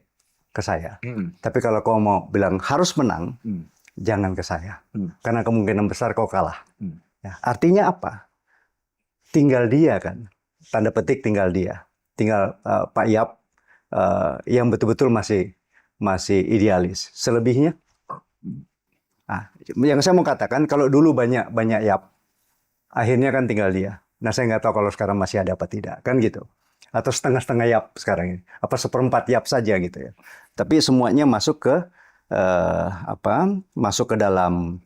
A: ke saya. Tapi kalau kau mau bilang harus menang, jangan ke saya. Karena kemungkinan besar kau kalah. Ya, artinya apa? Tinggal dia kan. Tanda petik tinggal dia. Tinggal Pak Yap yang betul-betul masih idealis. Selebihnya, yang saya mau katakan, kalau dulu banyak Yap, akhirnya kan tinggal dia. Nah saya nggak tahu kalau sekarang masih ada apa tidak. Kan gitu. Atau setengah-setengah Yap sekarang ini. Apa seperempat Yap saja gitu ya. Tapi semuanya masuk ke masuk ke dalam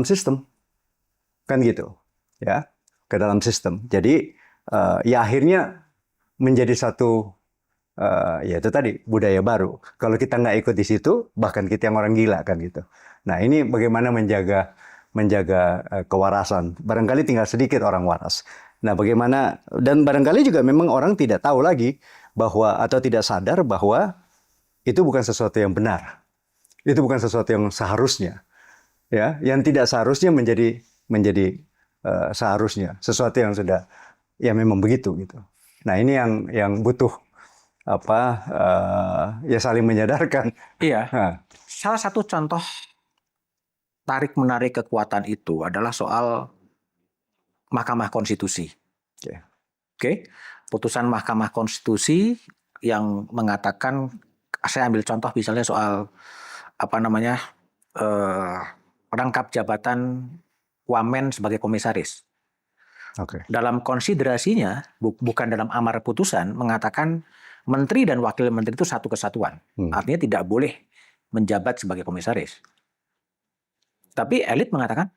A: sistem. Kan gitu. Ya. Ke dalam sistem. Jadi ya akhirnya menjadi satu ya itu tadi budaya baru. Kalau kita nggak ikut di situ, bahkan kita yang orang gila kan gitu. Nah ini bagaimana menjaga kewarasan. Barangkali tinggal sedikit orang waras. Nah bagaimana dan barangkali juga memang orang tidak tahu lagi bahwa atau tidak sadar bahwa itu bukan sesuatu yang benar. Itu bukan sesuatu yang seharusnya. Ya, yang tidak seharusnya menjadi seharusnya, sesuatu yang sudah ya memang begitu gitu. Nah ini yang butuh ya saling menyadarkan.
B: Iya. Salah satu contoh tarik menarik kekuatan itu adalah soal Mahkamah Konstitusi. Oke. Putusan Mahkamah Konstitusi yang mengatakan, saya ambil contoh misalnya soal rangkap jabatan wamen sebagai komisaris. Dalam konsiderasinya, bukan dalam amar putusan, mengatakan menteri dan wakil menteri itu satu kesatuan. Artinya tidak boleh menjabat sebagai komisaris. Tapi elit mengatakan,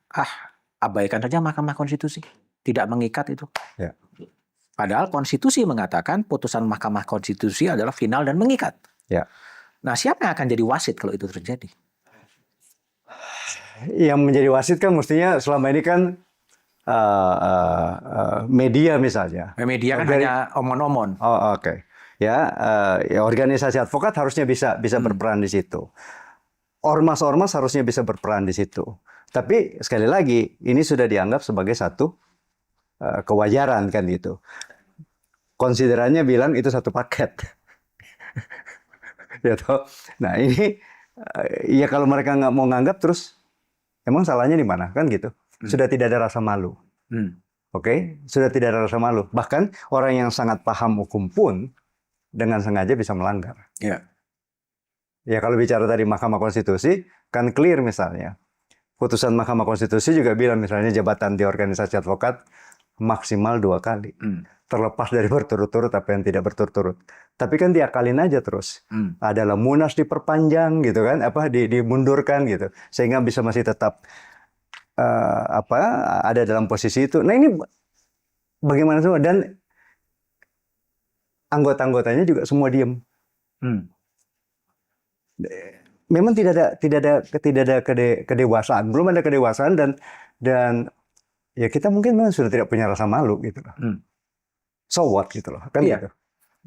B: abaikan saja Mahkamah Konstitusi. Tidak mengikat itu.
A: Ya.
B: Padahal konstitusi mengatakan putusan Mahkamah Konstitusi adalah final dan mengikat.
A: Ya.
B: Nah siapa yang akan jadi wasit kalau itu terjadi?
A: Yang menjadi wasit kan mestinya selama ini kan media misalnya.
B: Media kan hanya omon-omon.
A: Oh oke. Ya, organisasi advokat harusnya bisa berperan di situ. Ormas-ormas harusnya bisa berperan di situ. Tapi sekali lagi ini sudah dianggap sebagai satu kewajaran kan gitu. Konsiderannya bilang itu satu paket. Ya toh. Nah ini ya kalau mereka nggak mau nganggap terus emang salahnya di mana kan gitu. Sudah tidak ada rasa malu. Oke, sudah tidak ada rasa malu. Bahkan orang yang sangat paham hukum pun dengan sengaja bisa melanggar.
B: Ya.
A: Ya kalau bicara tadi Mahkamah Konstitusi kan clear misalnya. Putusan Mahkamah Konstitusi juga bilang misalnya jabatan di organisasi advokat maksimal 2 kali. Terlepas dari berturut-turut apa yang tidak berturut-turut. Tapi kan diakalin aja terus. Adalah munas diperpanjang gitu kan, dimundurkan gitu. Sehingga bisa masih tetap ada dalam posisi itu. Nah ini bagaimana semua dan anggota-anggotanya juga semua diem. Memang tidak ada kedewasaan, belum ada kedewasaan dan ya kita mungkin memang sudah tidak punya rasa malu gitu loh. So what gitu loh, kan
B: Iya.
A: gitu.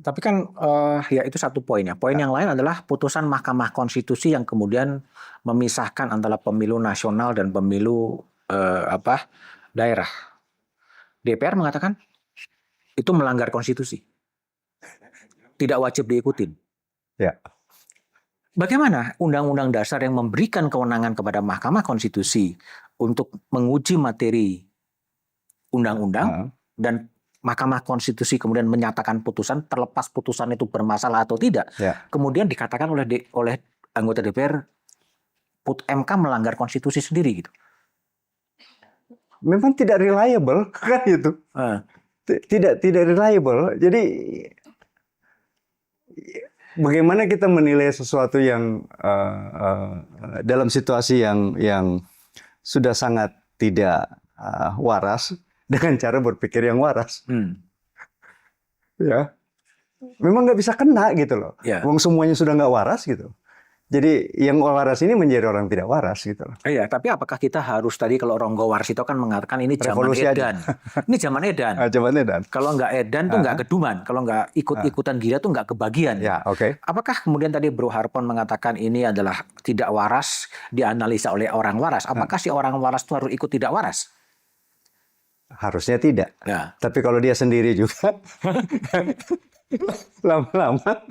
B: Tapi kan ya itu satu poinnya. Poin yang lain adalah putusan Mahkamah Konstitusi yang kemudian memisahkan antara pemilu nasional dan pemilu daerah. DPR mengatakan itu melanggar konstitusi. Tidak wajib diikutin.
A: Ya.
B: Bagaimana Undang-Undang Dasar yang memberikan kewenangan kepada Mahkamah Konstitusi untuk menguji materi undang-undang dan Mahkamah Konstitusi kemudian menyatakan putusan, terlepas putusan itu bermasalah atau tidak,
A: Ya.
B: kemudian dikatakan oleh anggota DPR MK melanggar konstitusi sendiri gitu.
A: Memang tidak reliable kan itu. Tidak reliable. Jadi bagaimana kita menilai sesuatu yang dalam situasi yang sudah sangat tidak waras dengan cara berpikir yang waras, ya, memang nggak bisa kena gitu loh.
B: Ya.
A: Wong semuanya sudah nggak waras gitu. Jadi yang waras ini menjadi orang tidak waras gitu loh.
B: Iya, tapi apakah kita harus tadi kalau Ronggo Warsito kan mengatakan ini zaman
A: Revolusi
B: edan. Ini zaman edan.
A: Zaman edan.
B: Kalau nggak edan tuh nggak keduman. Kalau nggak ikut-ikutan gila tuh nggak kebagian.
A: Ya, oke.
B: Apakah kemudian tadi Bro Harpon mengatakan ini adalah tidak waras, dianalisa oleh orang waras. Apakah si orang waras itu harus ikut tidak waras?
A: Harusnya tidak.
B: Ya.
A: Tapi kalau dia sendiri juga, lama-lama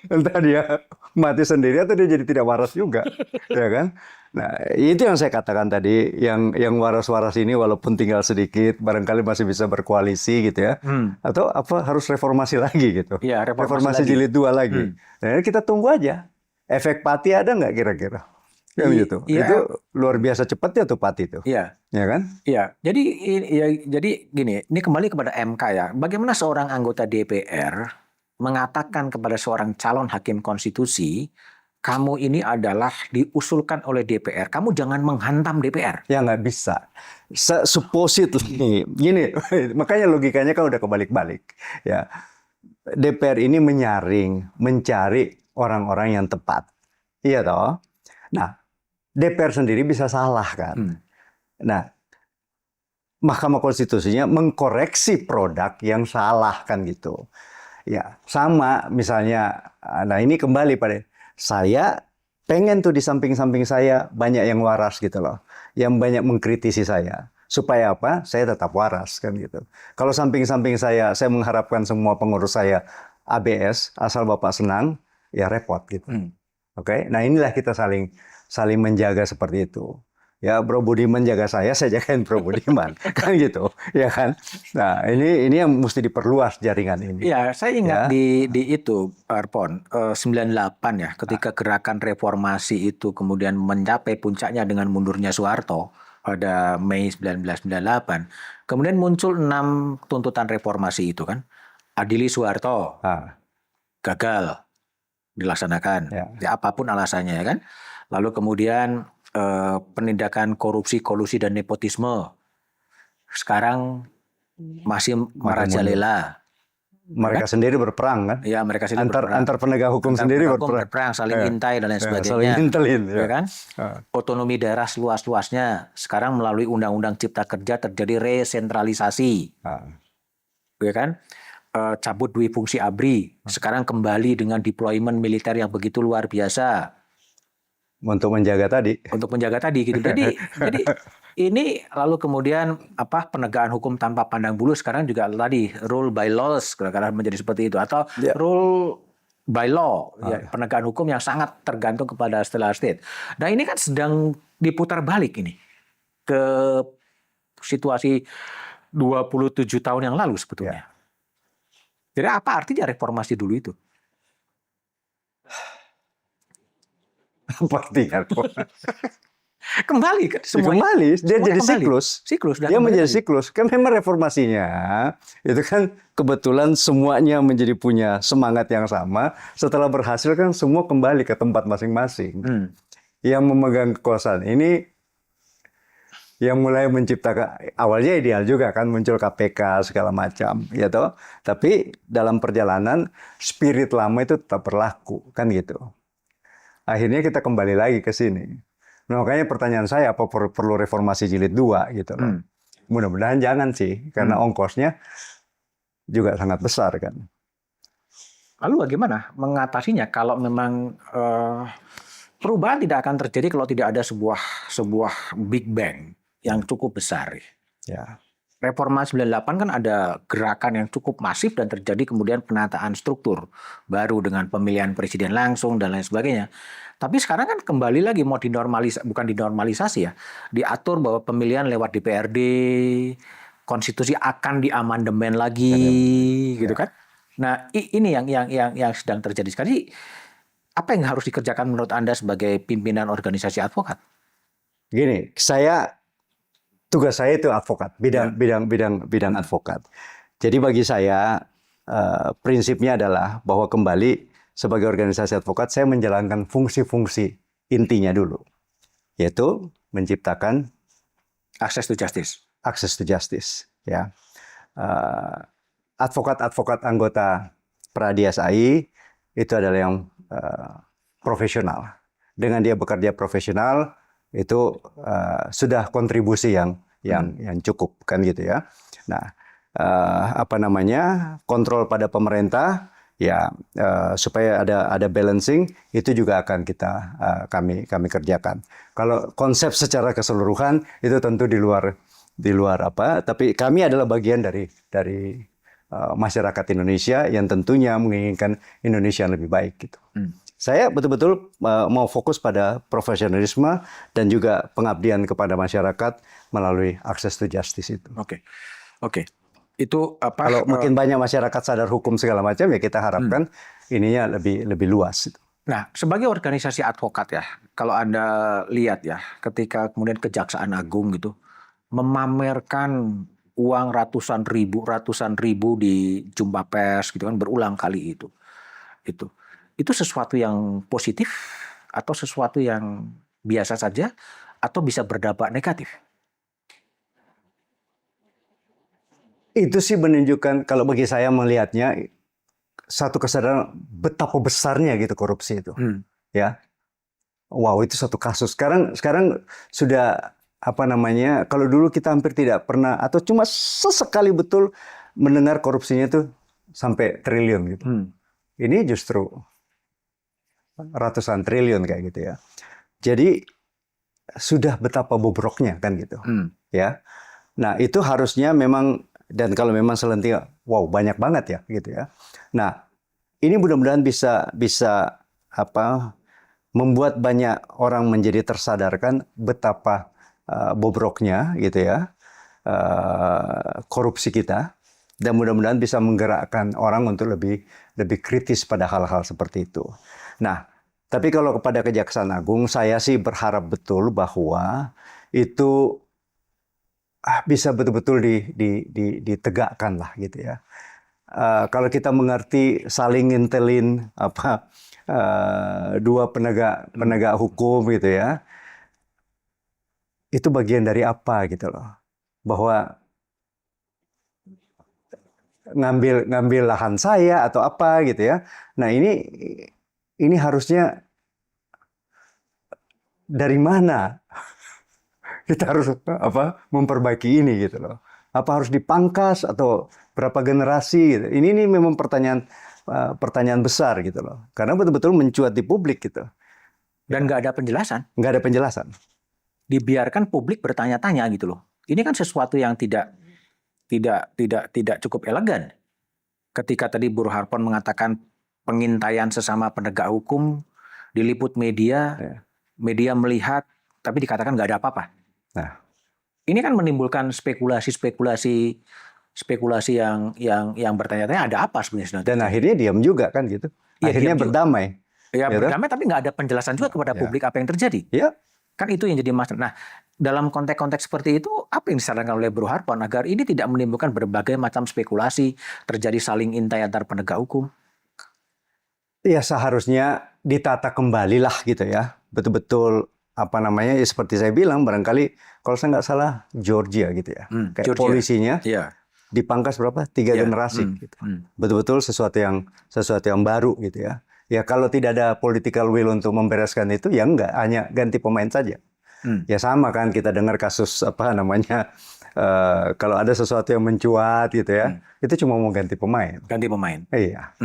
A: entah dia mati sendiri atau dia jadi tidak waras juga, ya kan? Nah, itu yang saya katakan tadi, yang waras-waras ini walaupun tinggal sedikit, barangkali masih bisa berkoalisi gitu ya, atau apa harus reformasi lagi gitu,
B: Ya, reformasi lagi.
A: jilid 2 lagi. Nah, kita tunggu aja, efek Pati ada nggak kira-kira? Kan gitu.
B: Iya.
A: Itu luar biasa cepatnya tuh Pati tuh,
B: Iya.
A: ya kan?
B: Iya. Jadi gini, ini kembali kepada MK ya. Bagaimana seorang anggota DPR mengatakan kepada seorang calon hakim konstitusi, kamu ini adalah diusulkan oleh DPR, kamu jangan menghantam DPR.
A: Ya nggak bisa. Supposedly, gini, makanya logikanya kan udah kebalik-balik. Ya, DPR ini mencari orang-orang yang tepat. Iya toh? Nah, DPR sendiri bisa salah kan? Nah, Mahkamah Konstitusinya mengkoreksi produk yang salah kan gitu. Ya, sama misalnya, nah ini kembali pada saya pengen tuh di samping-samping saya banyak yang waras gitu loh, yang banyak mengkritisi saya. Supaya apa? Saya tetap waras kan gitu. Kalau samping-samping saya mengharapkan semua pengurus saya ABS, asal Bapak senang, ya repot gitu. Oke, nah inilah kita saling menjaga seperti itu. Ya, Bro Budiman jaga saya jagain Bro Budiman, kan gitu, ya kan. Nah, ini yang mesti diperluas jaringan ini.
B: Ya, saya ingat di itu, Arpon, 98 ya, ketika gerakan reformasi itu kemudian mencapai puncaknya dengan mundurnya Soeharto pada Mei 1998. Kemudian muncul 6 tuntutan reformasi itu kan. Adili Soeharto, gagal dilaksanakan, ya apapun alasannya ya kan. Lalu kemudian penindakan korupsi, kolusi dan nepotisme. Sekarang masih merajalela.
A: Mereka sendiri berperang kan?
B: Ya, mereka sendiri berperang.
A: Antar penegak hukum sendiri berperang,
B: saling intai dan lain sebagainya.
A: Saling intelin,
B: ya kan? Otonomi daerah seluas-luasnya. Sekarang melalui Undang-Undang Cipta Kerja terjadi resentralisasi. Ya kan? Cabut dui fungsi ABRI. Sekarang kembali dengan deployment militer yang begitu luar biasa.
A: Untuk menjaga tadi
B: gitu. Jadi ini lalu kemudian penegakan hukum tanpa pandang bulu sekarang juga tadi rule by laws kadang-kadang menjadi seperti itu atau rule by law ya, penegakan hukum yang sangat tergantung kepada state. Nah, ini kan sedang diputar balik ini ke situasi 27 tahun yang lalu sebetulnya. Jadi apa artinya reformasi dulu itu? Kembali kan semuanya.
A: Kembali, dia jadi siklus. Dia menjadi siklus. Kan memang reformasinya itu kan kebetulan semuanya menjadi punya semangat yang sama. Setelah berhasil kan semua kembali ke tempat masing-masing. Yang memegang kekuasaan ini yang mulai menciptakan, awalnya ideal juga kan muncul KPK segala macam, ya toh. Tapi dalam perjalanan spirit lama itu tetap berlaku kan gitu. Akhirnya kita kembali lagi ke sini. Nah, makanya pertanyaan saya, apa perlu reformasi jilid 2 gitu loh. Mudah-mudahan jangan sih, karena ongkosnya juga sangat besar kan.
B: Lalu bagaimana mengatasinya kalau memang perubahan tidak akan terjadi kalau tidak ada sebuah big bang yang cukup besar.
A: Ya.
B: Reformasi 98 kan ada gerakan yang cukup masif dan terjadi kemudian penataan struktur baru dengan pemilihan presiden langsung dan lain sebagainya. Tapi sekarang kan kembali lagi mau dinormalisasi, bukan dinormalisasi ya, diatur bahwa pemilihan lewat DPRD, konstitusi akan diamandemen lagi, gitu kan? Nah, ini yang sedang terjadi sekarang. Jadi, apa yang harus dikerjakan menurut Anda sebagai pimpinan organisasi advokat?
A: Gini, tugas saya itu advokat, bidang advokat. Jadi bagi saya prinsipnya adalah bahwa kembali sebagai organisasi advokat saya menjalankan fungsi-fungsi intinya dulu, yaitu menciptakan
B: Access to justice.
A: access to justice. Ya, advokat-advokat anggota Pradi SAI itu adalah yang profesional. Dengan dia bekerja profesional itu sudah kontribusi yang cukup kan gitu ya. Nah, kontrol pada pemerintah ya supaya ada balancing itu juga akan kami kerjakan. Kalau konsep secara keseluruhan itu tentu di luar tapi kami adalah bagian dari masyarakat Indonesia yang tentunya menginginkan Indonesia yang lebih baik gitu. Saya betul-betul mau fokus pada profesionalisme dan juga pengabdian kepada masyarakat melalui access to justice itu.
B: Oke. Itu apa?
A: Kalau makin banyak masyarakat sadar hukum segala macam ya kita harapkan ininya lebih luas.
B: Nah, sebagai organisasi advokat ya, kalau Anda lihat ya, ketika kemudian Kejaksaan Agung gitu memamerkan uang ratusan ribu di jumpa pers gitu kan berulang kali itu sesuatu yang positif atau sesuatu yang biasa saja atau bisa berdampak negatif?
A: Itu sih menunjukkan, kalau bagi saya melihatnya, satu kesadaran betapa besarnya gitu korupsi itu. Ya, wow, itu satu kasus. Sekarang sudah kalau dulu kita hampir tidak pernah atau cuma sesekali betul mendengar korupsinya itu sampai triliun gitu. Ini justru ratusan triliun kayak gitu ya. Jadi sudah betapa bobroknya kan gitu. Ya. Nah, itu harusnya memang, dan kalau memang selentingan, wow, banyak banget ya gitu ya. Nah, ini mudah-mudahan bisa membuat banyak orang menjadi tersadarkan betapa bobroknya gitu ya korupsi kita, dan mudah-mudahan bisa menggerakkan orang untuk lebih kritis pada hal-hal seperti itu. Nah, tapi kalau kepada Kejaksaan Agung, saya sih berharap betul bahwa itu bisa betul-betul ditegakkan lah gitu ya. Kalau kita mengerti saling ngintelin dua penegak hukum gitu ya, itu bagian dari apa gitu loh, bahwa ngambil lahan saya atau apa gitu ya. Nah, ini harusnya dari mana kita harus memperbaiki ini gitu loh. Apa harus dipangkas atau berapa generasi gitu. Ini memang pertanyaan besar gitu loh. Karena betul-betul mencuat di publik gitu.
B: Dan nggak ada penjelasan.
A: Nggak ada penjelasan.
B: Dibiarkan publik bertanya-tanya gitu loh. Ini kan sesuatu yang tidak cukup elegan. Ketika tadi Bur Harpon mengatakan pengintaian sesama penegak hukum diliput media, media melihat, tapi dikatakan nggak ada apa-apa.
A: Nah,
B: ini kan menimbulkan spekulasi yang bertanya-tanya ada apa sebenarnya.
A: Dan akhirnya diam juga kan gitu. Akhirnya berdamai.
B: Ya gitu? Berdamai tapi nggak ada penjelasan juga kepada publik apa yang terjadi.
A: Ya.
B: Kan itu yang jadi masalah. Nah, dalam konteks seperti itu, apa yang disarankan oleh Bro Harpon agar ini tidak menimbulkan berbagai macam spekulasi, terjadi saling intai antar penegak hukum?
A: Ya seharusnya ditata kembali lah gitu ya. Betul-betul ya seperti saya bilang, barangkali kalau saya nggak salah Georgia gitu ya. Kayak Georgia. Polisinya dipangkas berapa? 3 generasi gitu. Betul-betul sesuatu yang baru gitu ya. Ya kalau tidak ada political will untuk membereskan itu, ya enggak, hanya ganti pemain saja. Ya sama kan kita dengar kasus kalau ada sesuatu yang mencuat gitu ya, itu cuma mau ganti pemain.
B: Ganti pemain.
A: Iya.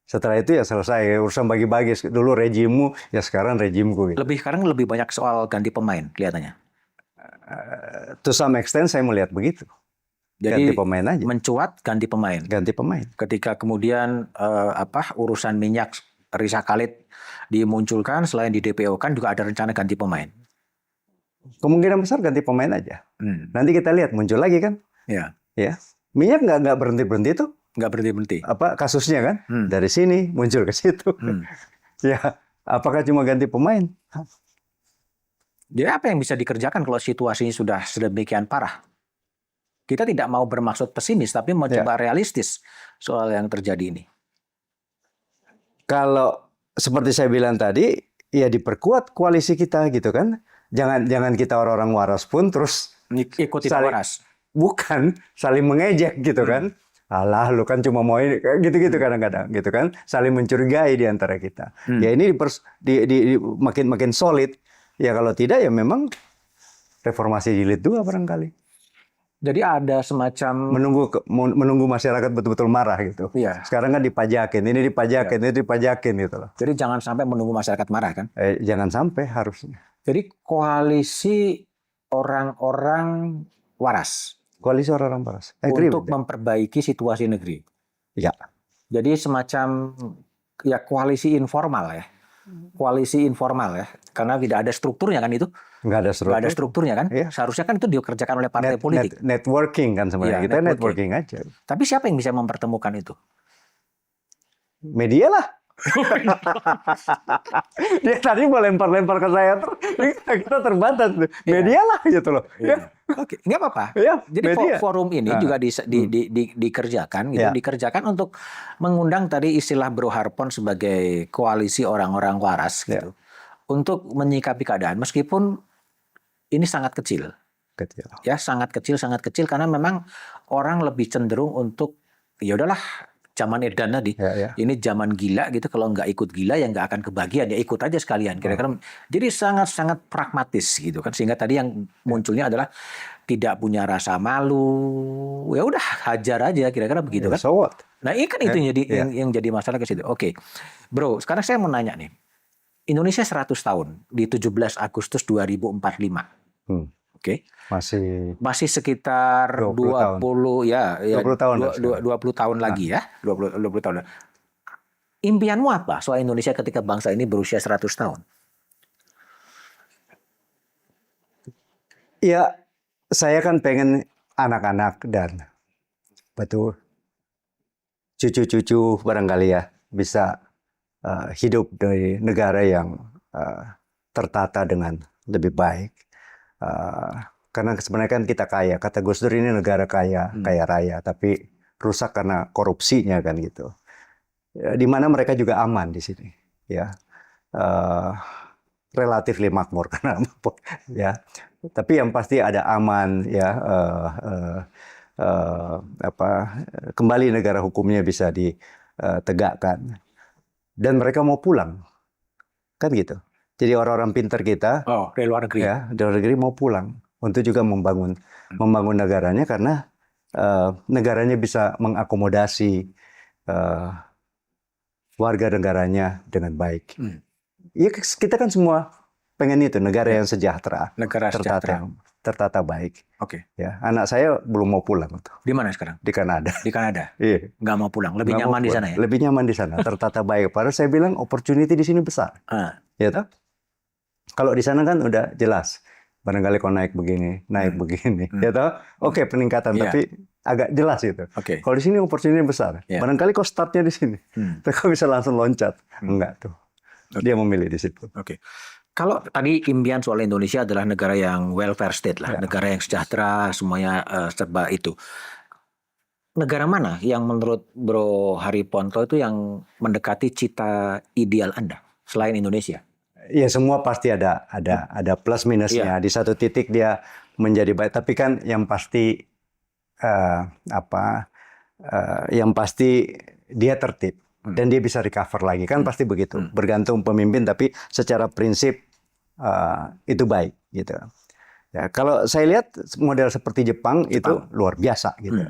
A: Setelah itu ya selesai urusan bagi-bagi. Dulu rejimmu, ya sekarang rejimku. Gitu.
B: Sekarang lebih banyak soal ganti pemain kelihatannya.
A: To some extent saya melihat begitu.
B: Jadi
A: ganti pemain aja.
B: Mencuat ganti pemain.
A: Ganti pemain.
B: Ketika kemudian urusan minyak Risa Khalid dimunculkan, selain di DPO kan juga ada rencana ganti pemain.
A: Kemungkinan besar ganti pemain aja. Nanti kita lihat muncul lagi kan.
B: Ya.
A: ya. Minyak nggak berhenti tuh,
B: Nggak berhenti-berhenti.
A: kasusnya kan, dari sini muncul ke situ. Ya, apakah cuma ganti pemain?
B: Jadi apa yang bisa dikerjakan kalau situasinya sudah sedemikian parah? Kita tidak mau bermaksud pesimis, tapi mau coba realistis soal yang terjadi ini.
A: Kalau seperti saya bilang tadi, ya diperkuat koalisi kita gitu kan. Jangan kita orang-orang waras pun terus
B: ikuti waras.
A: Bukan saling mengejek gitu kan. Alah, lu kan cuma mau ini gitu-gitu kadang-kadang gitu kan. Saling mencurigai di antara kita. Ya ini makin solid. Ya kalau tidak ya memang reformasi jilid 2 barangkali.
B: Jadi ada semacam
A: menunggu masyarakat betul-betul marah gitu.
B: Iya.
A: Sekarang kan dipajakin, ini dipajakin gitu loh.
B: Jadi jangan sampai menunggu masyarakat marah kan?
A: Jangan sampai harusnya.
B: Jadi koalisi orang-orang waras.
A: Koalisi orang-orang waras.
B: Untuk memperbaiki situasi negeri.
A: Ya.
B: Jadi semacam ya koalisi informal ya. Koalisi informal ya. Karena tidak ada strukturnya kan itu.
A: Nggak ada
B: strukturnya kan.
A: Iya.
B: Seharusnya kan itu dikerjakan oleh partai politik.
A: Networking kan sebenarnya. Kita networking aja.
B: Tapi siapa yang bisa mempertemukan itu?
A: Media lah. Dia tadi mau lempar-lempar ke saya terus. Kita terbatas. Media lah gitu loh.
B: Iya. Oke, nggak apa-apa.
A: Ya,
B: jadi forum ini juga dikerjakan, gitu, dikerjakan untuk mengundang tadi istilah Bro Harpon sebagai koalisi orang-orang waras, gitu, untuk menyikapi keadaan, meskipun ini sangat kecil, ya sangat kecil karena memang orang lebih cenderung untuk ya udahlah. Zaman edan tadi, ini zaman gila gitu. Kalau nggak ikut gila ya nggak akan kebagian, ya ikut aja sekalian. Kira-kira, jadi sangat-sangat pragmatis gitu kan. Sehingga tadi yang munculnya adalah tidak punya rasa malu. Ya udah hajar aja, kira-kira begitu kan.
A: So what?
B: Nah ini kan itu yang jadi masalah ke situ. Oke, Bro. Sekarang saya mau nanya nih, Indonesia 100 tahun di 17 Agustus 2045. Oke. Masih sekitar 20 tahun 20 tahun lagi ya. 20 tahun. Impianmu apa soal Indonesia ketika bangsa ini berusia 100 tahun?
A: Ya, saya kan pengen anak-anak dan cucu-cucu barangkali ya bisa hidup di negara yang tertata dengan lebih baik. Karena sebenarnya kan kita kaya, kata Gus Dur ini negara kaya raya, tapi rusak karena korupsinya kan gitu. Di mana mereka juga aman di sini, ya, relatif makmur karena ya. Tapi yang pasti ada aman, ya, kembali negara hukumnya bisa ditegakkan, dan mereka mau pulang, kan gitu. Jadi orang-orang pintar kita,
B: dari luar negeri,
A: ya, dari luar negeri mau pulang untuk juga membangun negaranya karena negaranya bisa mengakomodasi warga negaranya dengan baik. Ya, kita kan semua pengen itu, negara yang sejahtera, tertata baik.
B: Oke.
A: Ya, anak saya belum mau pulang tuh.
B: Di mana sekarang?
A: Di Kanada.
B: Di Kanada.
A: Iya.
B: Nggak mau pulang, lebih nyaman di sana ya.
A: Lebih nyaman di sana, tertata baik. Padahal saya bilang opportunity di sini besar. Ya toh? Kalau di sana kan udah jelas, barangkali kalau naik begini, ya toh? Oke, peningkatan, tapi agak jelas gitu. Kalau di sini opportunity besar, barangkali kok startnya di sini, mereka bisa langsung loncat. Enggak tuh, dia memilih di situ.
B: Kalau tadi impian soal Indonesia adalah negara yang welfare state lah, negara yang sejahtera, semuanya serba itu. Negara mana yang menurut Bro Hariponto itu yang mendekati cita ideal Anda selain Indonesia?
A: Ya semua pasti ada plus minusnya. Di satu titik dia menjadi baik, tapi kan yang pasti yang pasti dia tertib dan dia bisa recover lagi, kan pasti begitu. Bergantung pemimpin, tapi secara prinsip itu baik gitu. Ya, kalau saya lihat model seperti Jepang itu luar biasa gitu.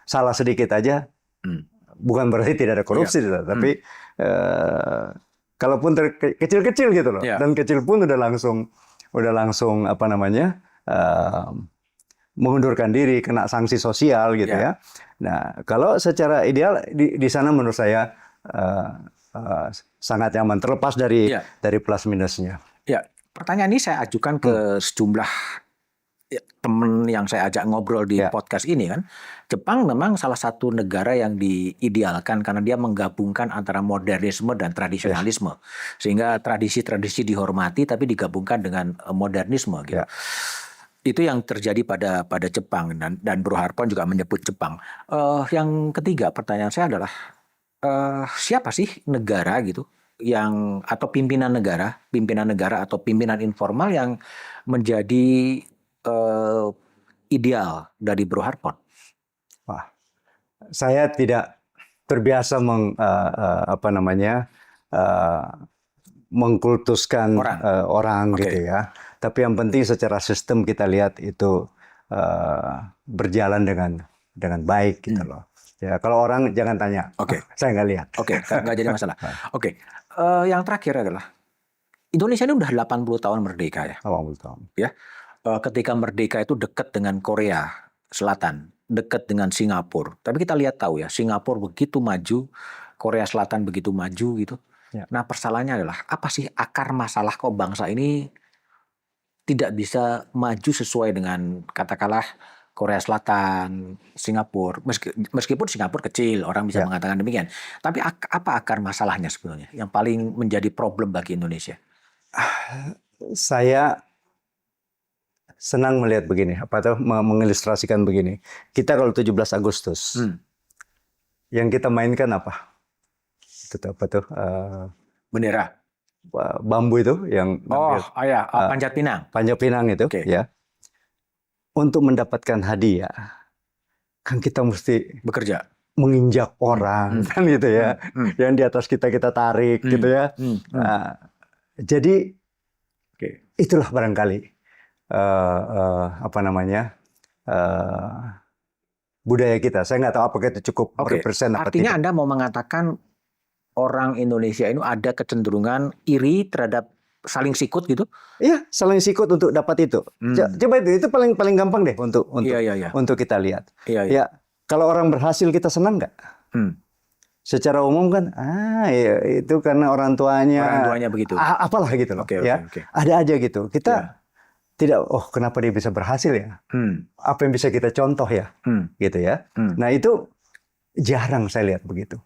A: Salah sedikit aja bukan berarti tidak ada korupsi, tapi kalaupun kecil-kecil gitu loh, dan kecil pun udah langsung mengundurkan diri, kena sanksi sosial gitu ya. Nah, kalau secara ideal di sana menurut saya sangat nyaman, terlepas dari plus minusnya.
B: Ya, pertanyaan ini saya ajukan ke sejumlah temen yang saya ajak ngobrol di podcast ini kan, Jepang memang salah satu negara yang diidealkan karena dia menggabungkan antara modernisme dan tradisionalisme, sehingga tradisi-tradisi dihormati tapi digabungkan dengan modernisme gitu. Itu yang terjadi pada Jepang, dan Bro Harpon juga menyebut Jepang. Yang ketiga pertanyaan saya adalah siapa sih negara gitu yang atau pimpinan negara atau pimpinan informal yang menjadi ideal dari Bro Harpon?
A: Wah, saya tidak terbiasa mengkultuskan orang gitu ya. Tapi yang penting secara sistem kita lihat itu berjalan dengan baik gitu loh. Ya, kalau orang jangan tanya. Saya nggak lihat.
B: Nggak jadi masalah. Yang terakhir adalah Indonesia ini udah 80 tahun merdeka ya.
A: 80 tahun.
B: Ya. Ketika merdeka itu dekat dengan Korea Selatan, dekat dengan Singapura. Tapi kita lihat tahu ya, Singapura begitu maju, Korea Selatan begitu maju gitu. Nah, persoalannya adalah apa sih akar masalah kok bangsa ini tidak bisa maju sesuai dengan katakanlah Korea Selatan, Singapura. Meskipun Singapura kecil, orang bisa mengatakan demikian. Tapi apa akar masalahnya sebetulnya yang paling menjadi problem bagi Indonesia?
A: Saya senang melihat begini, mengilustrasikan begini. Kita kalau 17 Agustus, yang kita mainkan apa? Itu apa tuh?
B: Bendera.
A: Bambu itu yang
B: Panjat Pinang.
A: Panjat Pinang itu, ya. Untuk mendapatkan hadiah, kan kita mesti
B: bekerja,
A: menginjak orang, kan gitu ya. Yang di atas kita tarik, gitu ya. Jadi itulah barangkali budaya kita. Saya nggak tahu apakah itu cukup represent.
B: Artinya Anda mau mengatakan orang Indonesia ini ada kecenderungan iri terhadap saling sikut gitu?
A: Iya, saling sikut untuk dapat itu. Coba itu paling gampang deh untuk kita lihat. Ya, kalau orang berhasil kita senang nggak? Secara umum kan, itu karena orang tuanya
B: begitu.
A: Apalah gitu loh. Ada aja gitu. Kita tidak, kenapa dia bisa berhasil ya? Apa yang bisa kita contoh ya? Gitu ya. Nah itu jarang saya lihat begitu.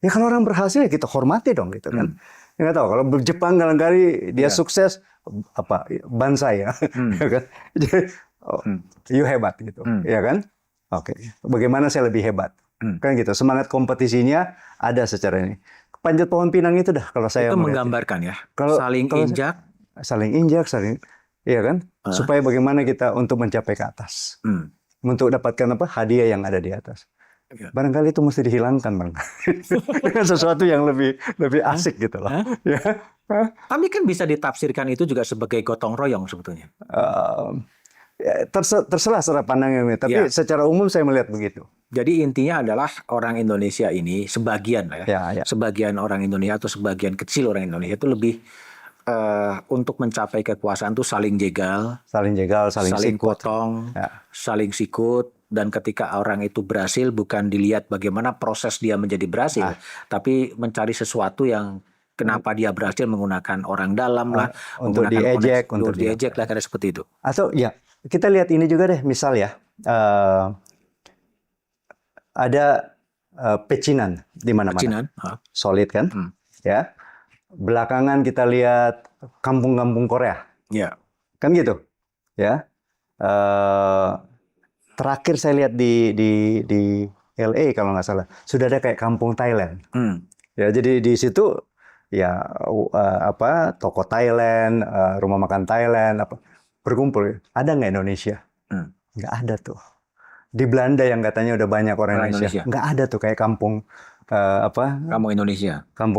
A: Ya kalau orang berhasil ya kita hormati dong gitu kan. Nggak tahu kalau Jepang kali dia sukses bansai ya. Ya kan? Jadi, you hebat gitu, ya kan? Bagaimana saya lebih hebat? Kan gitu. Semangat kompetisinya ada secara ini. Panjat pohon pinang itu dah kalau saya
B: itu menggambarkan ya. Saling injak, iya kan? Supaya bagaimana kita untuk mencapai ke atas. Untuk dapatkan hadiah yang ada di atas. Barangkali itu mesti dihilangkan, Bang. Dengan sesuatu yang lebih asik gitu loh. Tapi kan bisa ditafsirkan itu juga sebagai gotong royong sebetulnya.
A: Terserah secara pandang ini, tapi secara umum saya melihat begitu.
B: Jadi intinya adalah orang Indonesia ini sebagian lah ya. Sebagian orang Indonesia atau sebagian kecil orang Indonesia itu lebih untuk mencapai kekuasaan itu saling jegal, saling sikut, potong, saling sikut. Dan ketika orang itu berhasil bukan dilihat bagaimana proses dia menjadi berhasil, tapi mencari sesuatu yang kenapa dia berhasil menggunakan orang dalam lah,
A: untuk diejek
B: lah, karena seperti itu.
A: Atau ya kita lihat ini juga deh, misal ya ada pecinan di mana-mana, solid kan, ya. Belakangan kita lihat kampung-kampung Korea, kan gitu, ya. Terakhir saya lihat di LA kalau nggak salah sudah ada kayak kampung Thailand. Ya jadi di situ ya toko Thailand, rumah makan Thailand berkumpul. Ada nggak Indonesia? Nggak ada tuh. Di Belanda yang katanya udah banyak orang Indonesia, nggak ada tuh kayak kampung Kampung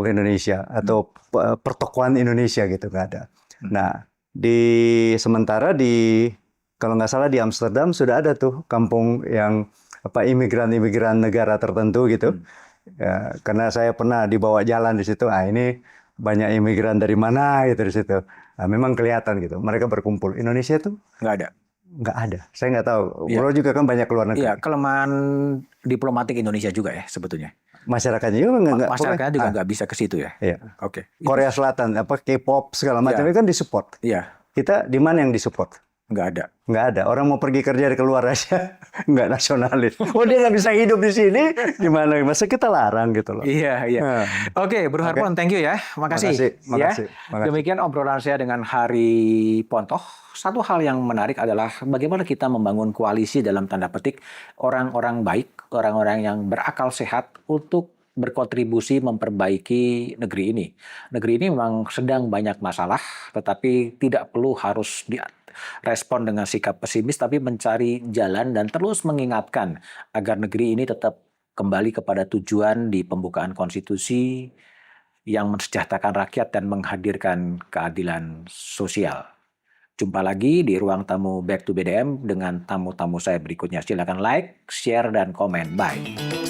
A: Indonesia atau pertokoan Indonesia gitu, nggak ada. Nah sementara kalau nggak salah di Amsterdam sudah ada tuh kampung yang imigran negara tertentu gitu. Ya, karena saya pernah dibawa jalan di situ. Ini banyak imigran dari mana gitu di situ. Memang kelihatan gitu. Mereka berkumpul. Indonesia tuh
B: nggak ada.
A: Nggak ada. Saya nggak tahu. Bro juga kan banyak keluar negeri.
B: Iya, kelemahan diplomatik Indonesia juga ya sebetulnya.
A: Masyarakatnya juga
B: nggak bisa ke situ ya.
A: Iya. Korea Selatan K-pop segala macam itu kan disupport.
B: Iya.
A: Kita di mana yang disupport?
B: Nggak ada.
A: Nggak ada. Orang mau pergi kerja keluar aja, nggak nasionalis. Oh, dia nggak bisa hidup di sini, gimana? Masa kita larang gitu loh.
B: Iya, iya.
A: Nah,
B: Oke, Bro Harpon, thank you ya. Makasih.
A: makasih.
B: Demikian obrolan saya dengan Hari Pontoh. Satu hal yang menarik adalah bagaimana kita membangun koalisi dalam tanda petik orang-orang baik, orang-orang yang berakal sehat untuk berkontribusi memperbaiki negeri ini. Negeri ini memang sedang banyak masalah, tetapi tidak perlu harus respon dengan sikap pesimis, tapi mencari jalan dan terus mengingatkan agar negeri ini tetap kembali kepada tujuan di pembukaan konstitusi yang mensejahterakan rakyat dan menghadirkan keadilan sosial. Jumpa lagi di ruang tamu Back to BDM dengan tamu-tamu saya berikutnya. Silakan like, share, dan komen. Bye.